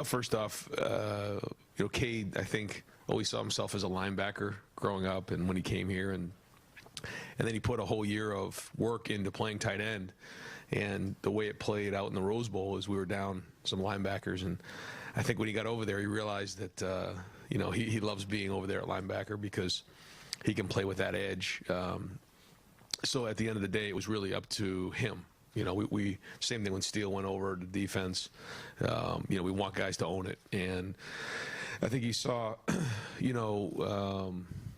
First off, Cade, I think, always saw himself as a linebacker growing up, and when he came here, and then he put a whole year of work into playing tight end. And the way it played out in the Rose Bowl is we were down some linebackers, and I think when he got over there, he realized that he loves being over there at linebacker because he can play with that edge. So at the end of the day, it was really up to him. We same thing when Steele went over to defense. We want guys to own it, and I think he saw,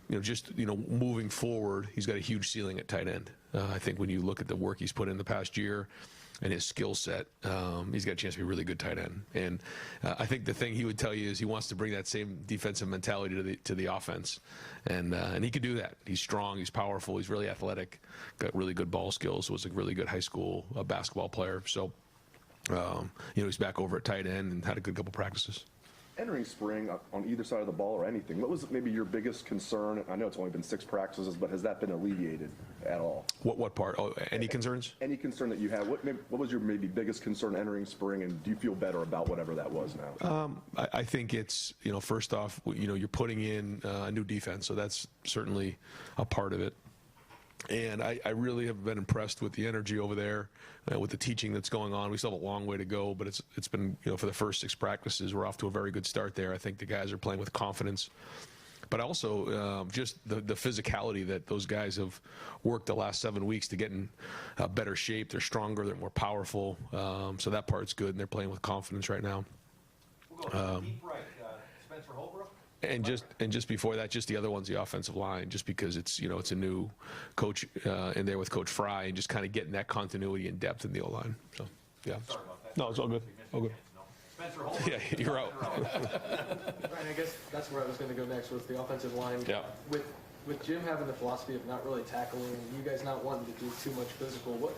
moving forward, he's got a huge ceiling at tight end. I think when you look at the work he's put in the past year and his skill set, he's got a chance to be a really good tight end. And I think the thing he would tell you is he wants to bring that same defensive mentality to the offense, and he could do that. He's strong, he's powerful, he's really athletic, got really good ball skills. Was a really good high school basketball player. So he's back over at tight end and had a good couple practices. Entering spring on either side of the ball or anything, what was maybe your biggest concern? I know it's only been 6 practices, but has that been alleviated at all? What part? Oh, any concerns? Any concern that you have? What was your maybe biggest concern entering spring, and do you feel better about whatever that was now? I think it's, first off, you're putting in a new defense, so that's certainly a part of it. And I really have been impressed with the energy over there, with the teaching that's going on. We still have a long way to go, but it's been, for the first 6 practices, we're off to a very good start there. I think the guys are playing with confidence. But also just the physicality that those guys have worked the last 7 weeks to get in better shape. They're stronger, they're more powerful. So that part's good, and they're playing with confidence right now. We'll go deep right. Spencer Holbrook. And just before that, just the other one's the offensive line, just because it's it's a new coach in there with Coach Fry, and just kind of getting that continuity and depth in the O-line. So yeah. Sorry about that. No, it's all good. All good. Spencer Holbrook. Yeah, you're out. Ryan, I guess that's where I was going to go next, was the offensive line. Yeah. With Jim having the philosophy of not really tackling, you guys not wanting to do too much physical,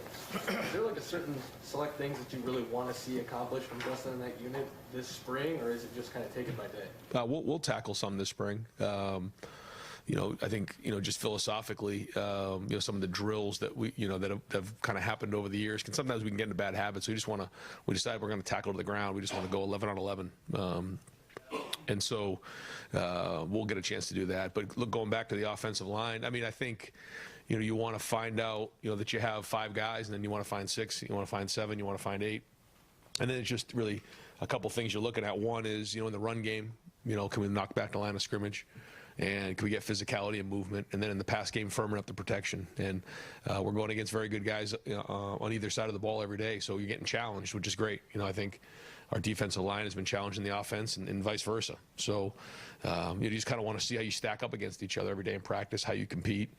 is there like a certain select things that you really want to see accomplished from Justin in that unit this spring, or is it just kind of take it by day? We'll tackle some this spring. I think, just philosophically, some of the drills that that have kind of happened over the years, sometimes we can get into bad habits. So we decide we're going to tackle to the ground. We just want to go 11 on 11. And so we'll get a chance to do that. But look, going back to the offensive line, I think, you want to find out, that you have 5 guys, and then you want to find 6, you want to find 7, you want to find 8. And then it's just really a couple things you're looking at. One is, in the run game, can we knock back the line of scrimmage? And can we get physicality and movement? And then in the pass game, firming up the protection. And we're going against very good guys on either side of the ball every day, so you're getting challenged, which is great. I think our defensive line has been challenging the offense, and vice versa. So you just kind of want to see how you stack up against each other every day in practice, how you compete.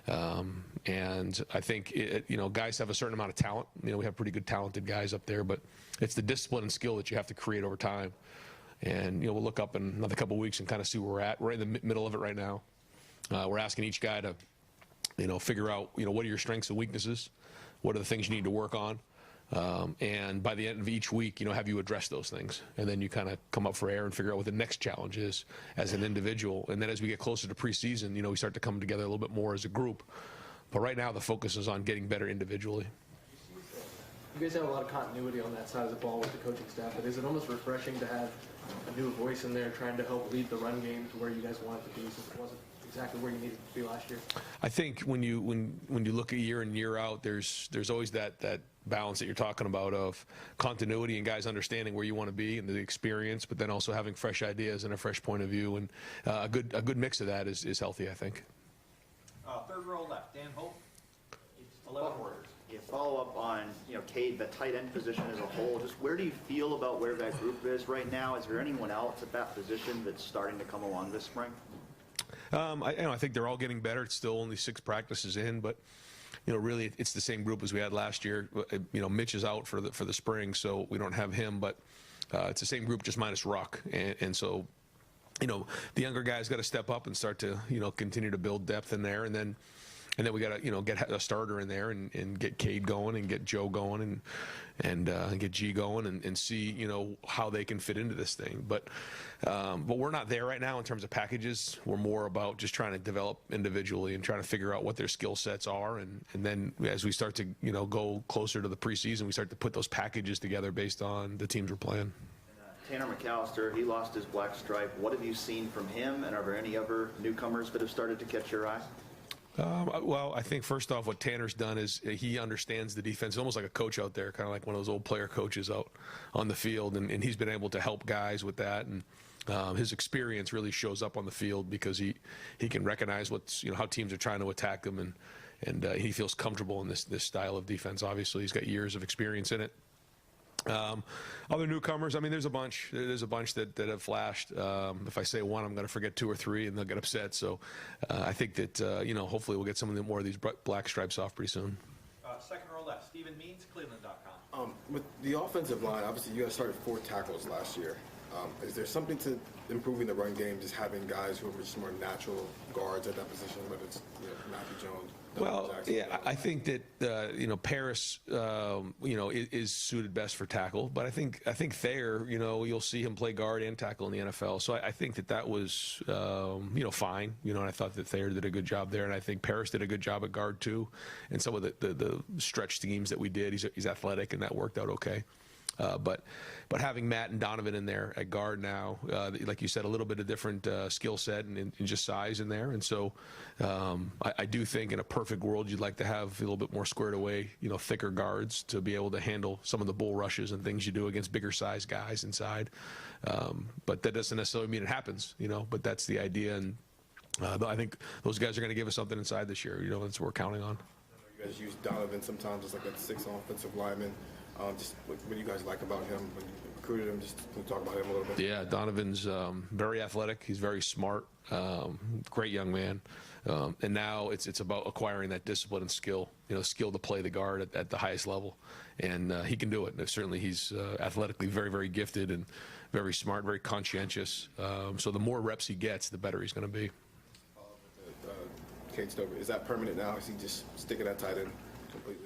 And I think, guys have a certain amount of talent. We have pretty good talented guys up there, but it's the discipline and skill that you have to create over time. And, we'll look up in another couple of weeks and kind of see where we're at. We're in the middle of it right now. We're asking each guy to, figure out, what are your strengths and weaknesses? What are the things you need to work on? And by the end of each week, have you addressed those things? And then you kind of come up for air and figure out what the next challenge is as an individual. And then as we get closer to preseason, we start to come together a little bit more as a group. But right now, the focus is on getting better individually. You guys have a lot of continuity on that side of the ball with the coaching staff, but is it almost refreshing to have a new voice in there trying to help lead the run game to where you guys want it to be, since it wasn't exactly where you needed to be last year? I think when you look at year in, year out, there's always that balance that you're talking about of continuity and guys understanding where you want to be and the experience, but then also having fresh ideas and a fresh point of view, and a good mix of that is healthy, I think. Third row left, Dan Hope. It's 11 Warriors. You follow up on, Cade, the tight end position as a whole. Just where do you feel about where that group is right now? Is there anyone else at that position that's starting to come along this spring? I think they're all getting better. It's still only 6 practices in, but really it's the same group as we had last year. Mitch is out for the spring, so we don't have him, but it's the same group, just minus Ruck, and so the younger guys got to step up and start to continue to build depth in there, and then we got to get a starter in there and get Cade going and get Joe going and get G going and see how they can fit into this thing. But we're not there right now in terms of packages. We're more about just trying to develop individually and trying to figure out what their skill sets are, and then as we start to go closer to the preseason, we start to put those packages together based on the teams we're playing. Tanner Mcallister, he lost his black stripe. What have you seen from him, and are there any other newcomers that have started to catch your eye? Well, I think first off, what Tanner's done is he understands the defense. He's almost like a coach out there, kind of like one of those old player coaches out on the field, and he's been able to help guys with that. And his experience really shows up on the field because he can recognize how teams are trying to attack him, and he feels comfortable in this style of defense. Obviously, he's got years of experience in it. Other newcomers, I mean, there's a bunch. There's a bunch that have flashed. If I say one, I'm going to forget two or three, and they'll get upset. So I think that, hopefully we'll get some of the more of these black stripes off pretty soon. Second row left, Stephen Means, Cleveland.com. With the offensive line, obviously you guys started 4 tackles last year. Is there something to improving the run game, just having guys who are just more natural guards at that position, whether it's Matthew Jones? Well, Jackson, yeah, I think that Paris, is suited best for tackle, but I think Thayer, you'll see him play guard and tackle in the NFL. So I think that was, fine. And I thought that Thayer did a good job there, and I think Paris did a good job at guard too. And some of the stretch schemes that we did, he's athletic, and that worked out okay. But having Matt and Donovan in there at guard now, like you said, a little bit of different skill set and just size in there. And so I do think in a perfect world you'd like to have a little bit more squared away, thicker guards to be able to handle some of the bull rushes and things you do against bigger size guys inside. But that doesn't necessarily mean it happens, but that's the idea. And I think those guys are going to give us something inside this year. That's what we're counting on. You guys use Donovan sometimes as like that 6th offensive lineman. Just what do you guys like about him when you recruited him? Just can you talk about him a little bit? Yeah, Donovan's very athletic. He's very smart. Great young man. And now it's about acquiring that discipline and skill. Skill to play the guard at the highest level, and he can do it. And certainly, he's athletically very, very gifted and very smart, very conscientious. So the more reps he gets, the better he's going to be. Cade Stover, is that permanent now? Is he just sticking that tight end completely?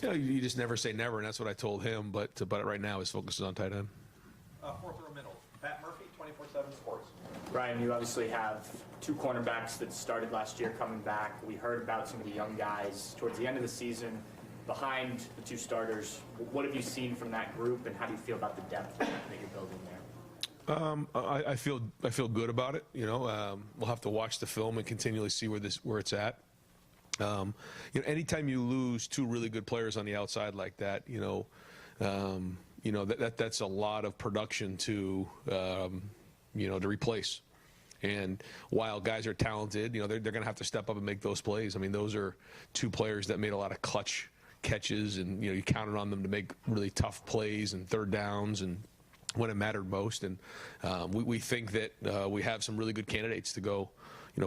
You just never say never, and that's what I told him. But right now, his focus is on tight end. Fourth row middle, Pat Murphy, 24/7 Sports. Ryan, you obviously have 2 cornerbacks that started last year coming back. We heard about some of the young guys towards the end of the season behind the 2 starters. What have you seen from that group, and how do you feel about the depth that you're building there? I feel good about it. We'll have to watch the film and continually see where it's at. Anytime you lose 2 really good players on the outside like that, that's a lot of production to replace. And while guys are talented, they're going to have to step up and make those plays. I mean, those are 2 players that made a lot of clutch catches, and you counted on them to make really tough plays and third downs and when it mattered most. And we think that we have some really good candidates to go,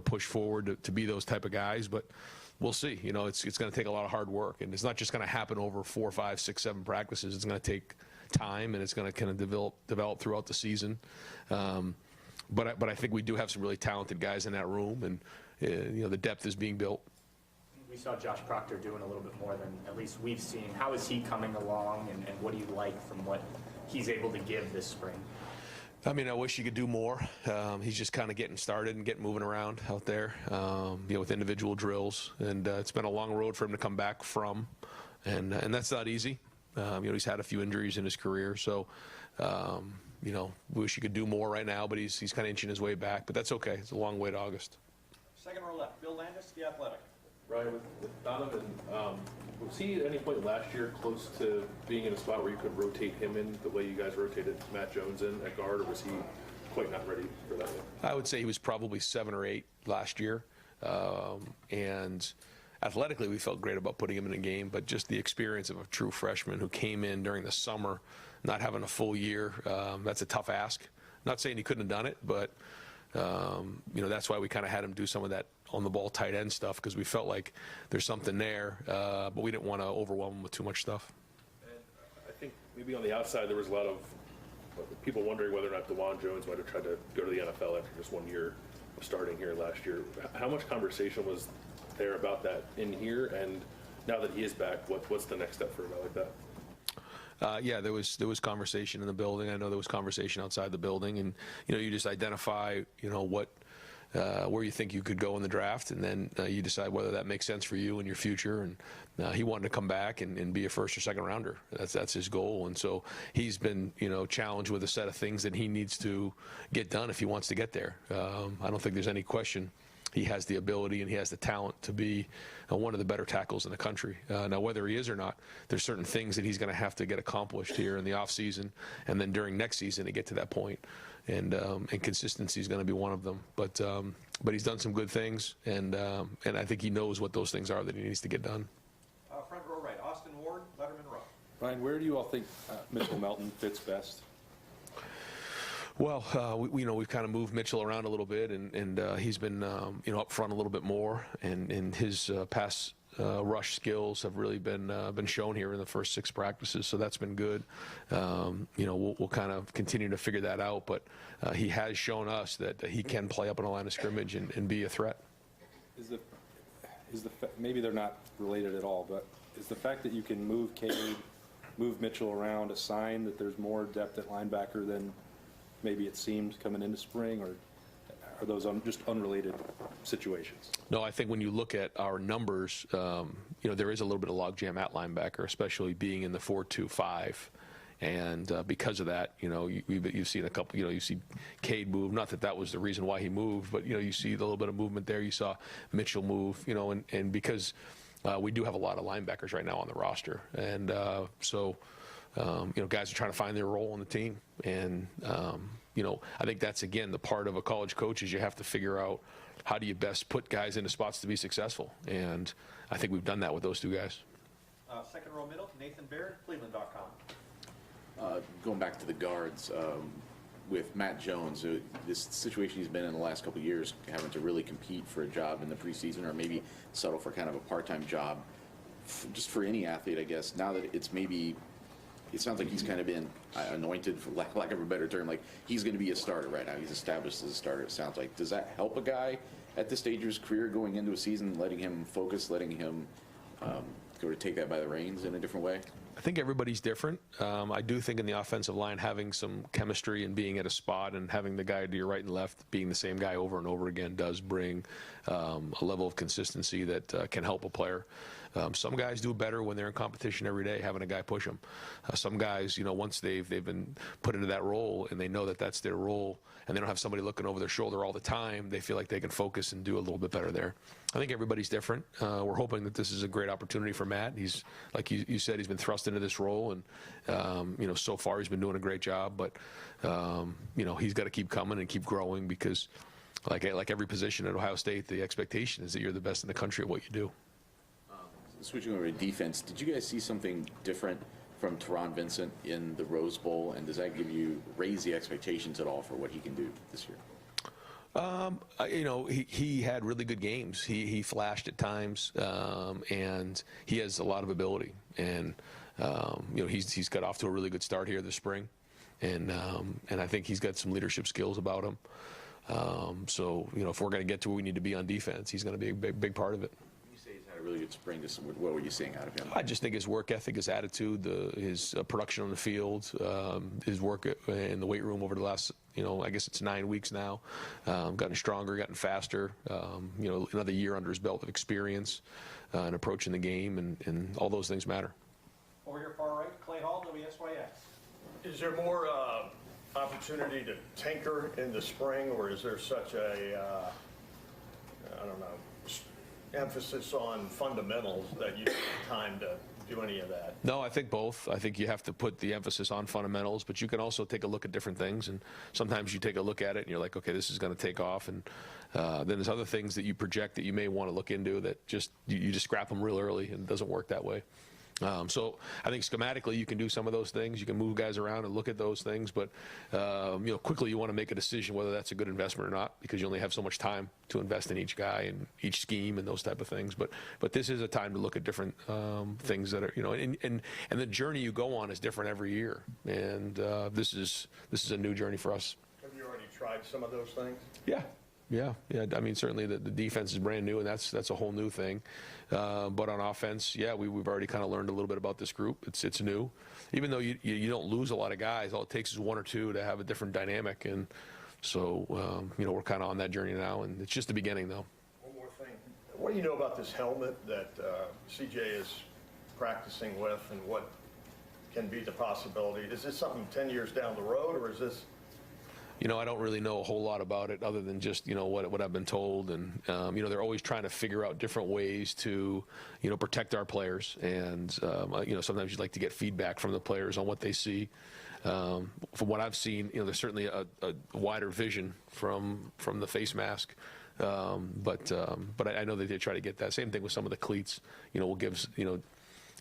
push forward to be those type of guys, but. We'll see. It's going to take a lot of hard work, and it's not just going to happen over 4, 5, 6, 7 practices. It's going to take time, and it's going to kind of develop throughout the season. But I think we do have some really talented guys in that room, and the depth is being built. We saw Josh Proctor doing a little bit more than at least we've seen. How is he coming along, and what do you like from what he's able to give this spring? I mean, I wish he could do more. He's just kind of getting started and getting moving around out there, with individual drills. And it's been a long road for him to come back from, and that's not easy. He's had a few injuries in his career, so we wish he could do more right now. But he's kind of inching his way back. But that's okay. It's a long way to August. Second row left, Bill Landis, The Athletic. Ryan, with Donovan, was he at any point last year close to being in a spot where you could rotate him in the way you guys rotated Matt Jones in at guard, or was he quite not ready for that yet? I would say he was probably 7 or 8 last year. And athletically, we felt great about putting him in a game, but just the experience of a true freshman who came in during the summer, not having a full year, that's a tough ask. Not saying he couldn't have done it, but that's why we kind of had him do some of that on-the-ball tight end stuff, because we felt like there's something there, but we didn't want to overwhelm him with too much stuff. And I think maybe on the outside there was a lot of people wondering whether or not DeJuan Jones might have tried to go to the NFL after just 1 year of starting here last year. How much conversation was there about that in here? And now that he is back, what's the next step for a guy like that? Yeah, there was conversation in the building. I know there was conversation outside the building, and you just identify what where you think you could go in the draft, and then you decide whether that makes sense for you and your future. And he wanted to come back and be a first or second rounder. That's his goal. And so he's been, challenged with a set of things that he needs to get done if he wants to get there. I don't think there's any question. He has the ability and he has the talent to be one of the better tackles in the country. Now, whether he is or not, there's certain things that he's going to have to get accomplished here in the offseason and then during next season to get to that point. And consistency is going to be one of them. But he's done some good things, and I think he knows what those things are that he needs to get done. Front row right, Austin Ward, Letterman row. Ryan, where do you all think Mitchell Melton fits best? Well, we've kind of moved Mitchell around a little bit, and he's been up front a little bit more, and his pass rush skills have really been shown here in the first 6 practices, so that's been good. We'll kind of continue to figure that out, but he has shown us that he can play up on a line of scrimmage and be a threat. Maybe they're not related at all, but is the fact that you can move Cade, move Mitchell around a sign that there's more depth at linebacker than maybe it seemed coming into spring, or are those just unrelated situations? No, I think when you look at our numbers, there is a little bit of logjam at linebacker, especially being in the 4-2-5. And because of that, you've seen a couple, you see Cade move. Not that was the reason why he moved, but, you see the little bit of movement there. You saw Mitchell move, and because we do have a lot of linebackers right now on the roster. And so guys are trying to find their role on the team. And, I think that's, again, the part of a college coach is you have to figure out how do you best put guys into spots to be successful. And I think we've done that with those 2 guys. Second row middle, Nathan Baird, Cleveland.com. Going back to the guards, with Matt Jones, this situation he's been in the last couple of years, having to really compete for a job in the preseason or maybe settle for kind of a part-time job, just for any athlete, I guess. Now that it sounds like he's kind of been anointed, for lack of a better term, like he's going to be a starter right now. He's established as a starter, it sounds like. Does that help a guy at this stage of his career going into a season, letting him focus, letting him sort of take that by the reins in a different way? I think everybody's different. I do think in the offensive line, having some chemistry and being at a spot and having the guy to your right and left being the same guy over and over again does bring a level of consistency that can help a player. Some guys do better when they're in competition every day, having a guy push them. Some guys, once they've been put into that role and they know that that's their role and they don't have somebody looking over their shoulder all the time, they feel like they can focus and do a little bit better there. I think everybody's different. We're hoping that this is a great opportunity for Matt. He's, like you said, he's been thrust into this role, and so far he's been doing a great job. But he's got to keep coming and keep growing because, like every position at Ohio State, the expectation is that you're the best in the country at what you do. Switching over to defense, did you guys see something different from Teron Vincent in the Rose Bowl, and does that raise the expectations at all for what he can do this year? He had really good games. He flashed at times, and he has a lot of ability. And he's got off to a really good start here this spring, and I think he's got some leadership skills about him. So if we're going to get to where we need to be on defense, he's going to be a big part of it. Really good spring. What were you seeing out of him? I just think his work ethic, his attitude, his production on the field, his work in the weight room over the last, I guess it's 9 weeks now, gotten stronger, gotten faster, another year under his belt of experience and approaching the game, and all those things matter. Over here far right, Clay Hall, WSYX. Is there more opportunity to tinker in the spring, or is there such a, emphasis on fundamentals that you don't have time to do any of that? No, I think both. I think you have to put the emphasis on fundamentals, but you can also take a look at different things, and sometimes you take a look at it and you're like, okay, this is going to take off, and then there's other things that you project that you may want to look into that you just scrap them real early, and it doesn't work that way. So I think schematically you can do some of those things. You can move guys around and look at those things, but quickly you want to make a decision whether that's a good investment or not, because you only have so much time to invest in each guy and each scheme and those type of things. But this is a time to look at different things that are and the journey you go on is different every year, and this is a new journey for us. Have you already tried some of those things? Yeah. I mean, certainly the defense is brand new, and that's a whole new thing. But on offense, we've already kind of learned a little bit about this group. It's new. Even though you don't lose a lot of guys, all it takes is one or two to have a different dynamic. And So, we're kind of on that journey now, and it's just the beginning, though. One more thing. What do you know about this helmet that CJ is practicing with, and what can be the possibility? Is this something 10 years down the road, or is this? I don't really know a whole lot about it other than just, what I've been told. And, they're always trying to figure out different ways to, protect our players. And, sometimes you'd like to get feedback from the players on what they see. From what I've seen, there's certainly a wider vision from the face mask. But I know that they try to get that. Same thing with some of the cleats. We'll give,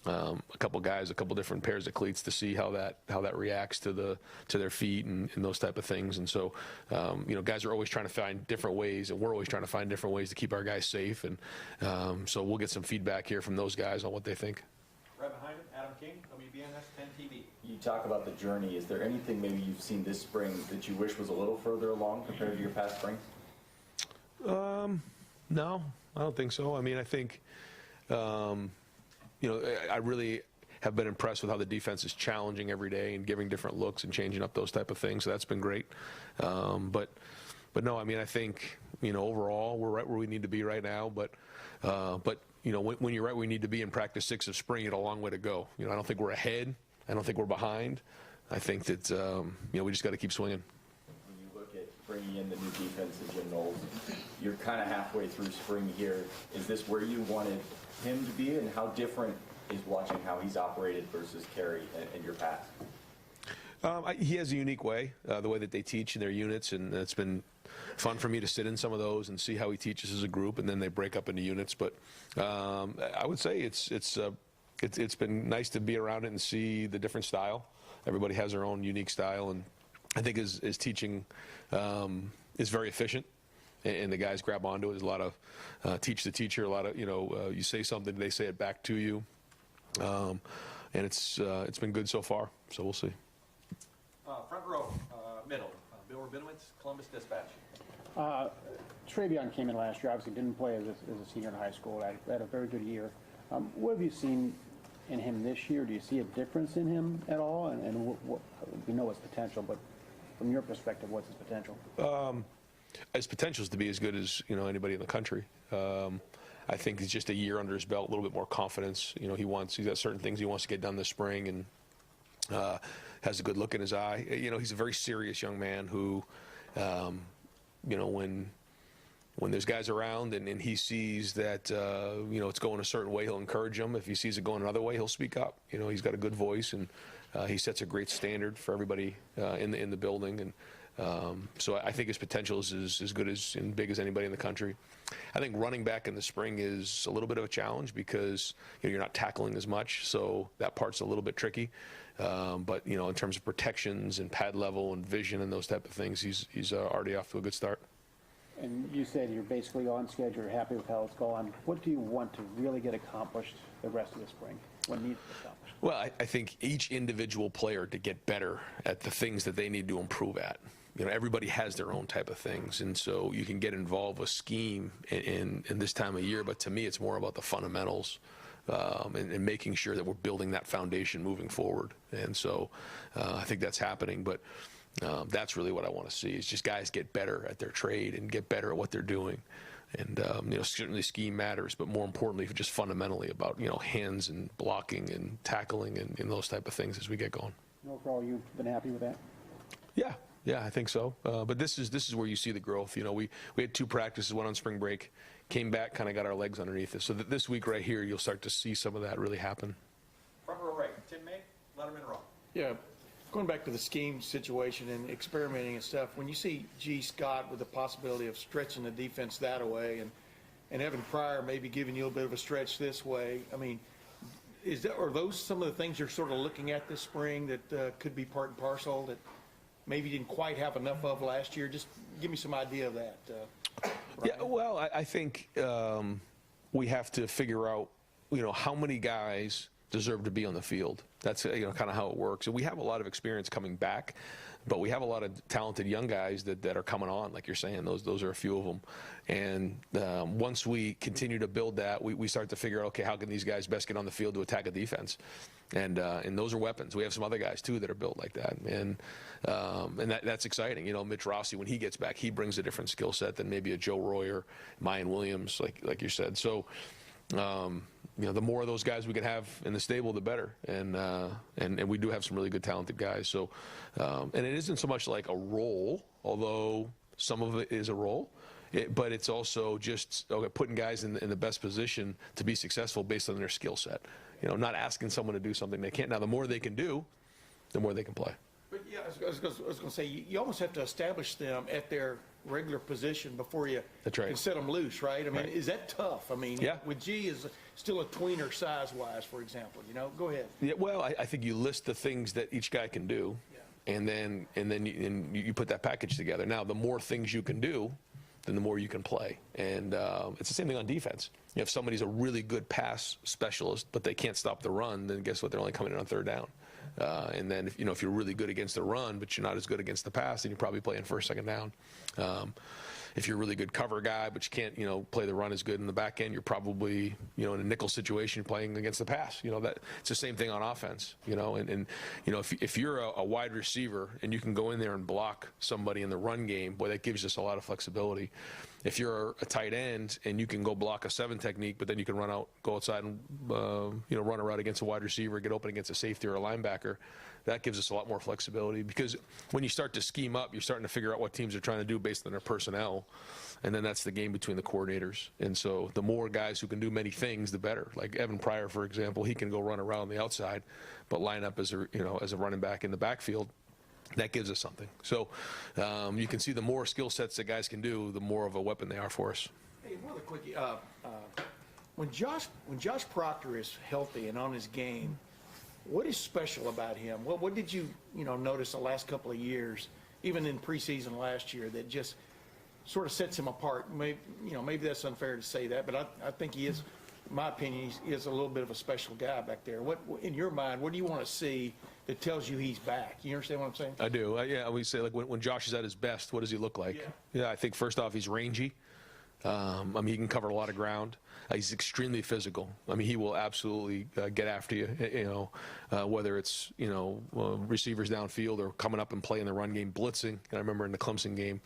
a couple guys a couple different pairs of cleats to see how that reacts to their feet and those type of things. And so, guys are always trying to find different ways, and we're always trying to find different ways to keep our guys safe. And so we'll get some feedback here from those guys on what they think. Right behind him, Adam King, WBNS 10 TV. You talk about the journey. Is there anything maybe you've seen this spring that you wish was a little further along compared to your past springs? No, I don't think so. I mean, I think, I really have been impressed with how the defense is challenging every day and giving different looks and changing up those type of things. So that's been great. But no, I mean, I think, overall we're right where we need to be right now. But when you're right where we need to be in practice 6 of spring, you have a long way to go. I don't think we're ahead. I don't think we're behind. I think that, we just got to keep swinging. When you look at bringing in the new defense in Jim Knowles, you're kind of halfway through spring here. Is this where you wanted him to be, and how different is watching how he's operated versus Kerry in your past? He has a unique way, the way that they teach in their units, and it's been fun for me to sit in some of those and see how he teaches as a group, and then they break up into units. But I would say it's been nice to be around it and see the different style. Everybody has their own unique style, and I think his teaching is very efficient. And the guys grab onto it. There's a lot of teach the teacher. A lot of you say something, they say it back to you, and it's been good so far. So we'll see. Front row, middle, Bill Rabinowitz, Columbus Dispatch. Travion came in last year. Obviously, didn't play as a senior in high school. Had a very good year. What have you seen in him this year? Do you see a difference in him at all? And what we know his potential, but from your perspective, what's his potential? His potential is to be as good as anybody in the country. I think he's just a year under his belt, a little bit more confidence. He's got certain things he wants to get done this spring, and has a good look in his eye. He's a very serious young man who, when there's guys around and he sees that it's going a certain way, he'll encourage them. If he sees it going another way, he'll speak up. He's got a good voice, and he sets a great standard for everybody in the building. And so I think his potential is as good as and big as anybody in the country. I think running back in the spring is a little bit of a challenge because you're not tackling as much, so that part's a little bit tricky. But in terms of protections and pad level and vision and those type of things, he's already off to a good start. And you said you're basically on schedule. You're happy with how it's going. What do you want to really get accomplished the rest of the spring? What needs to be accomplished? Well, I think each individual player to get better at the things that they need to improve at. Everybody has their own type of things, and so you can get involved with scheme in this time of year, but to me it's more about the fundamentals and making sure that we're building that foundation moving forward. And so I think that's happening, but that's really what I want to see is just guys get better at their trade and get better at what they're doing. And certainly scheme matters, but more importantly, just fundamentally about hands and blocking and tackling and those type of things as we get going. Overall, you've been happy with that? Yeah, I think so. But this is where you see the growth. We had 2 practices, one on spring break, came back, kind of got our legs underneath us. So that this week right here, you'll start to see some of that really happen. Front row right, Tim May, Letterman Row. Yeah, going back to the scheme situation and experimenting and stuff, when you see G. Scott with the possibility of stretching the defense that way and Evan Pryor maybe giving you a bit of a stretch this way, I mean, are those some of the things you're sort of looking at this spring that could be part and parcel that maybe didn't quite have enough of last year? Just give me some idea of that. Yeah, well, I think we have to figure out, how many guys deserve to be on the field. That's kind of how it works. And we have a lot of experience coming back, but we have a lot of talented young guys that are coming on, like you're saying. Those are a few of them. And once we continue to build that, we start to figure out, okay, how can these guys best get on the field to attack a defense? And those are weapons. We have some other guys too that are built like that, and that's exciting. Mitch Rossi, when he gets back, he brings a different skill set than maybe a Joe Royer, Mayan Williams, like you said. So. The more of those guys we can have in the stable, the better. And we do have some really good, talented guys. So, and it isn't so much like a role, although some of it is a role. But it's also just putting guys in the best position to be successful based on their skill set. Not asking someone to do something they can't. Now, the more they can do, the more they can play. But yeah, I was going to say, you almost have to establish them at their regular position before you That's right. can set them loose, right? I mean, Right. Is that tough? I mean, Yeah. with G is still a tweener size-wise, for example. Go ahead. Yeah, well, I think you list the things that each guy can do, and then you put that package together. Now, the more things you can do, then the more you can play. And it's the same thing on defense. If somebody's a really good pass specialist, but they can't stop the run, then guess what? They're only coming in on third down. And then if you're really good against the run, but you're not as good against the pass, then you're probably playing first, second down. If you're a really good cover guy, but you can't, play the run as good in the back end, you're probably, in a nickel situation playing against the pass. That it's the same thing on offense. And if you're a wide receiver and you can go in there and block somebody in the run game, boy, that gives us a lot of flexibility. If you're a tight end and you can go block a 7 technique, but then you can go outside and run a route against a wide receiver, get open against a safety or a linebacker, that gives us a lot more flexibility, because when you start to scheme up, you're starting to figure out what teams are trying to do based on their personnel, and then that's the game between the coordinators. And so the more guys who can do many things, the better. Like Evan Pryor, for example, he can go run around the outside, but line up as a running back in the backfield. That gives us something. So you can see the more skill sets that guys can do, the more of a weapon they are for us. Hey, one other quickie. When Josh Proctor is healthy and on his game, what is special about him? What did you notice the last couple of years, even in preseason last year, that just sort of sets him apart? Maybe that's unfair to say that, but I think he is, in my opinion, he is a little bit of a special guy back there. What, in your mind, what do you want to see that tells you he's back? You understand what I'm saying? I do. Yeah, we say, like, when Josh is at his best, what does he look like? Yeah, I think first off, he's rangy. He can cover a lot of ground. He's extremely physical. He will absolutely get after you, whether it's, receivers downfield or coming up and playing the run game, blitzing. And I remember in the Clemson game,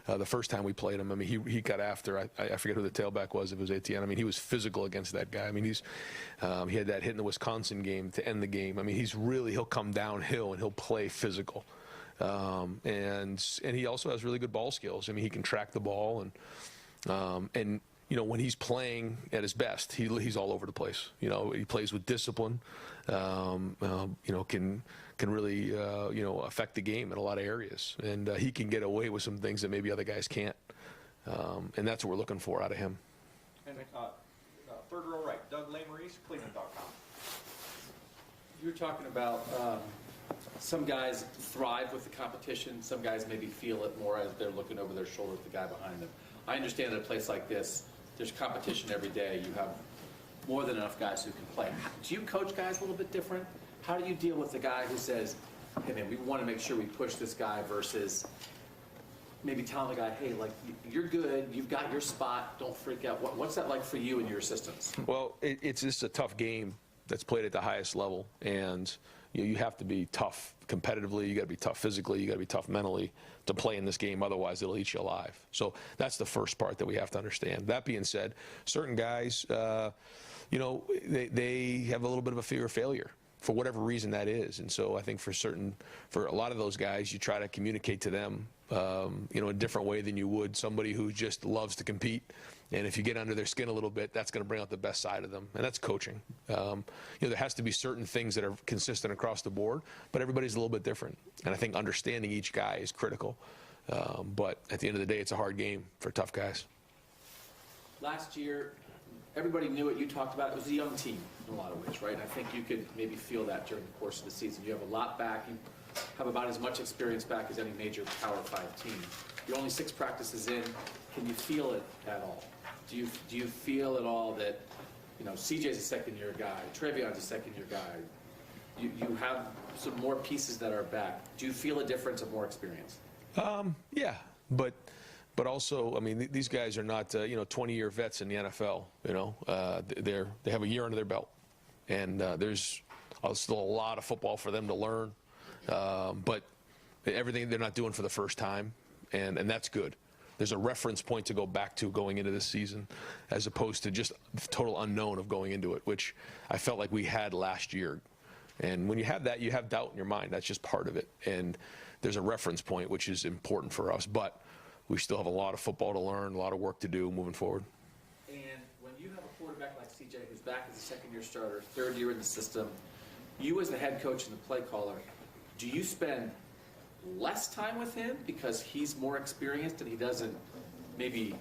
the first time we played him, he got after, I forget who the tailback was, if it was Etienne. He was physical against that guy. He had that hit in the Wisconsin game to end the game. He'll come downhill and he'll play physical. And he also has really good ball skills. He can track the ball, and when he's playing at his best, he's all over the place. He plays with discipline. Can really affect the game in a lot of areas, and he can get away with some things that maybe other guys can't. And that's what we're looking for out of him. And third row right, Doug Lesmerises, Cleveland.com. You were talking about some guys thrive with the competition. Some guys maybe feel it more as they're looking over their shoulder at the guy behind them. I understand that a place like this, there's competition every day. You have more than enough guys who can play. Do you coach guys a little bit different? How do you deal with the guy who says, hey man, we want to make sure we push this guy, versus maybe telling the guy, hey, like, you're good, you've got your spot, don't freak out. What's that like for you and your assistants? Well, it's just a tough game that's played at the highest level, and you have to be tough competitively, you got to be tough physically, you got to be tough mentally to play in this game, otherwise it'll eat you alive. So that's the first part that we have to understand. That being said, certain guys, they have a little bit of a fear of failure, for whatever reason that is. And so I think for a lot of those guys, you try to communicate to them, a different way than you would somebody who just loves to compete. And if you get under their skin a little bit, that's going to bring out the best side of them. And that's coaching. There has to be certain things that are consistent across the board, but everybody's a little bit different. And I think understanding each guy is critical. But at the end of the day, it's a hard game for tough guys. Last year, everybody knew it. You talked about it was a young team in a lot of ways, right? And I think you could maybe feel that during the course of the season. You have a lot back. You have about as much experience back as any major Power 5 team. You're only 6 practices in. Can you feel it at all? Do you feel at all that CJ's a second-year guy, Trevion's a second-year guy. You have some more pieces that are back. Do you feel a difference of more experience? Yeah, but also, I mean, these guys are not 20-year vets in the NFL. They have a year under their belt, and there's still a lot of football for them to learn. But everything they're not doing for the first time, and that's good. There's a reference point to go back to going into this season, as opposed to just the total unknown of going into it, which I felt like we had last year. And when you have that, you have doubt in your mind. That's just part of it. And there's a reference point, which is important for us. But we still have a lot of football to learn, a lot of work to do moving forward. And when you have a quarterback like CJ, who's back as a second-year starter, third year in the system, you as the head coach and the play caller, do you spend less time with him because he's more experienced and he doesn't maybe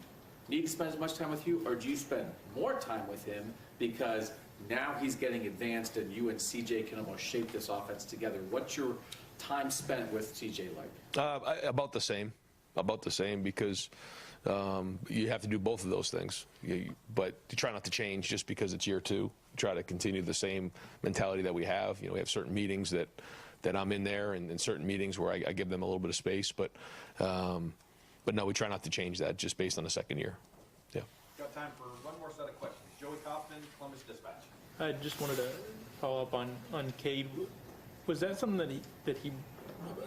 need to spend as much time with you? Or do you spend more time with him because now he's getting advanced and you and CJ can almost shape this offense together? What's your time spent with CJ like? About the same. About the same, because you have to do both of those things. But you try not to change just because it's year two. You try to continue the same mentality that we have. We have certain meetings that I'm in there, and certain meetings where I give them a little bit of space. But no, we try not to change that just based on the second year. Yeah. Got time for one more set of questions. Joey Kaufman, Columbus Dispatch. I just wanted to follow up on Cade. Was that something that he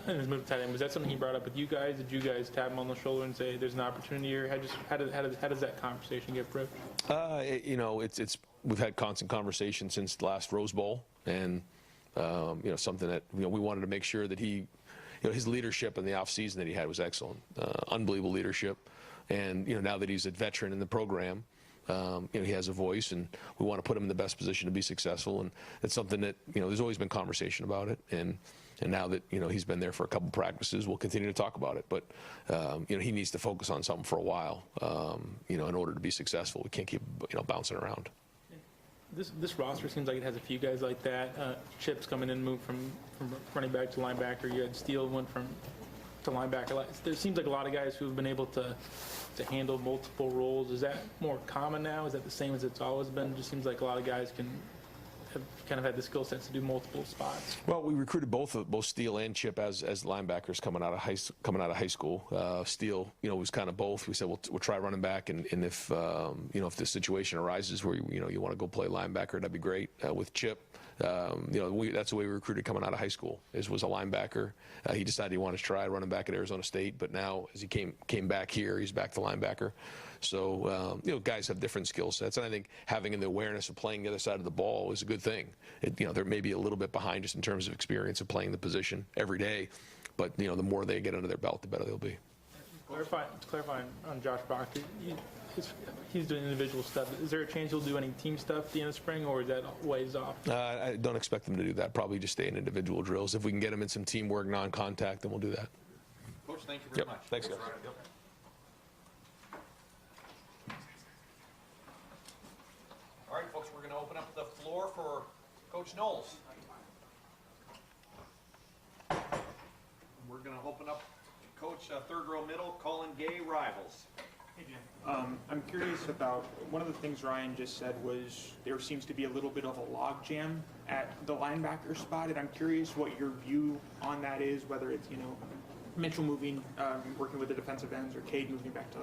in his move to tight end, was that something he brought up with you guys? Did you guys tap him on the shoulder and say there's an opportunity here? How does that conversation get approached? We've had constant conversation since the last Rose Bowl, and something that we wanted to make sure that he, his leadership in the offseason that he had was excellent, unbelievable leadership, and now that he's a veteran in the program, he has a voice, and we want to put him in the best position to be successful, and it's something that there's always been conversation about it, and now that he's been there for a couple practices, we'll continue to talk about it. But he needs to focus on something for a while, in order to be successful. We can't keep bouncing around. This roster seems like it has a few guys like that. Chip's coming in, moved from running back to linebacker. You had Steele went to linebacker. There seems like a lot of guys who have been able to handle multiple roles. Is that more common now? Is that the same as it's always been? It just seems like a lot of guys have kind of had the skill sets to do multiple spots. Well, we recruited both Steele and Chip as linebackers coming out of high school. Steele, was kind of both. We said we'll try running back, and if if the situation arises where you want to go play linebacker, that'd be great. With Chip, that's the way we recruited coming out of high school. Was a linebacker. He decided he wanted to try running back at Arizona State, but now as he came back here, he's back to linebacker. So guys have different skill sets, and I think having the awareness of playing the other side of the ball is a good thing. They're maybe a little bit behind just in terms of experience of playing the position every day, but the more they get under their belt, the better they'll be. Clarifying on Josh Proctor, he's doing individual stuff. Is there a chance he'll do any team stuff at the end of spring, or is that ways off? I don't expect them to do that. Probably just stay in individual drills. If we can get them in some teamwork, non-contact, then we'll do that. Coach, thank you very much. Thanks, guys. All right, folks, we're going to open up the floor for Coach Knowles. We're going to open up Coach third row middle, Colin Gay, Rivals. Hey, Jim. I'm curious about, one of the things Ryan just said was there seems to be a little bit of a log jam at the linebacker spot, and I'm curious what your view on that is, whether it's, Mitchell moving, working with the defensive ends, or Cade moving back to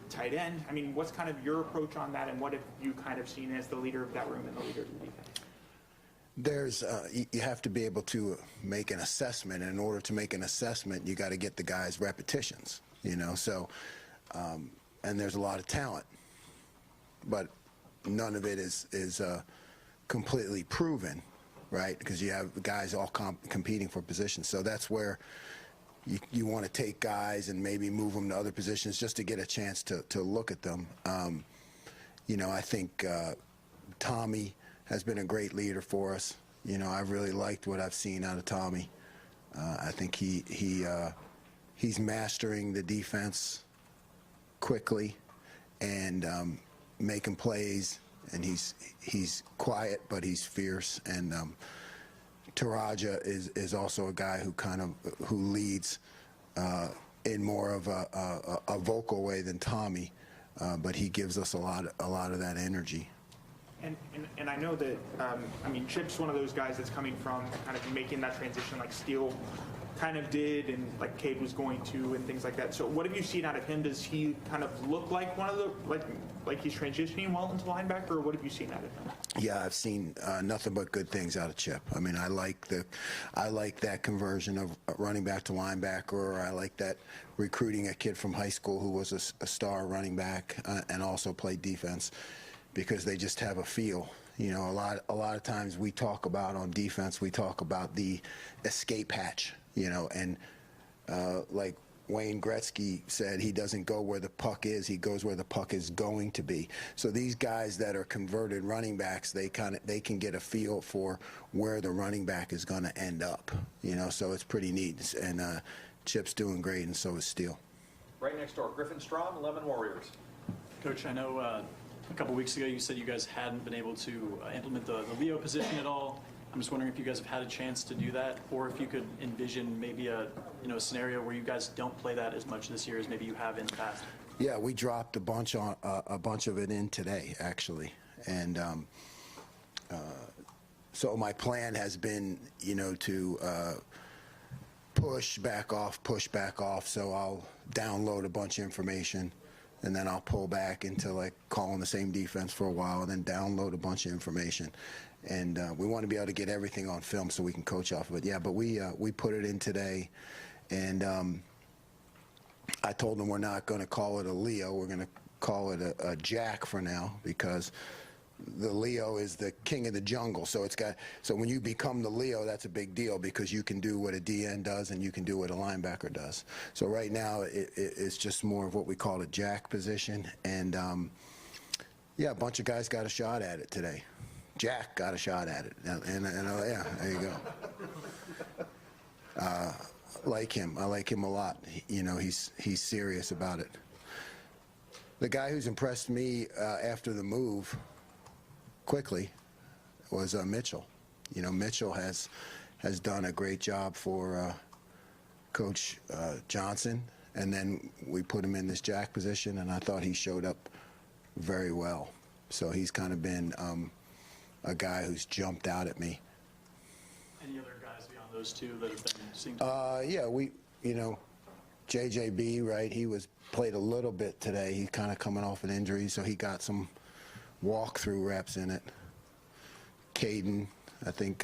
tight end. I mean, what's kind of your approach on that, and what have you kind of seen as the leader of that room and the leader of the defense? There's you have to be able to make an assessment, and in order to make an assessment, you got to get the guys repetitions, so and there's a lot of talent, but none of it is completely proven, right? Because you have guys all competing for positions, so that's where you want to take guys and maybe move them to other positions just to get a chance to look at them. I think Tommy has been a great leader for us. I've really liked what I've seen out of Tommy. I think he's mastering the defense quickly and making plays, and he's quiet, but he's fierce. And Taraja is also a guy who leads in more of a vocal way than Tommy, but he gives us a lot of that energy. And I know that, I mean, Chip's one of those guys that's coming from kind of making that transition like Steele kind of did, and like Cade was going to, and things like that. So what have you seen out of him? Does he kind of look like one of the, like he's transitioning well into linebacker, or what have you seen out of him? Yeah, I've seen nothing but good things out of Chip. I mean, I like that conversion of running back to linebacker, or I like that recruiting a kid from high school who was a star running back and also played defense, because they just have a feel. You know, a lot of times we talk about on defense, we talk about the escape hatch, you know, and like Wayne Gretzky said, he doesn't go where the puck is, he goes where the puck is going to be. So these guys that are converted running backs, they can get a feel for where the running back is going to end up, you know, so it's pretty neat. And Chip's doing great, and so is Steele. Right next door, Griffin Strong, 11 Warriors. Coach, I know a couple weeks ago you said you guys hadn't been able to implement the Leo position at all. I'm just wondering if you guys have had a chance to do that, or if you could envision maybe a scenario where you guys don't play that as much this year as maybe you have in the past. Yeah, we dropped a bunch of it in today, actually, and so my plan has been, you know, to push back off. So I'll download a bunch of information, and then I'll pull back into like calling the same defense for a while, and then download a bunch of information. And we want to be able to get everything on film so we can coach off of it. Yeah, but we put it in today, and I told them we're not going to call it a Leo. We're going to call it a Jack for now, because the Leo is the king of the jungle. So when you become the Leo, that's a big deal, because you can do what a DN does and you can do what a linebacker does. So right now it's just more of what we call a Jack position, and yeah, a bunch of guys got a shot at it today. Jack got a shot at it, and yeah, there you go. I like him a lot. You know, he's serious about it. The guy who's impressed me after the move quickly was Mitchell. You know, Mitchell has done a great job for Coach Johnson, and then we put him in this Jack position, and I thought he showed up very well. So he's kind of been a guy who's jumped out at me. Any other guys beyond those two that have been seen? Yeah, you know, JJB, right? He played a little bit today. He's kind of coming off an injury, so he got some walkthrough reps in it. Caden, I think,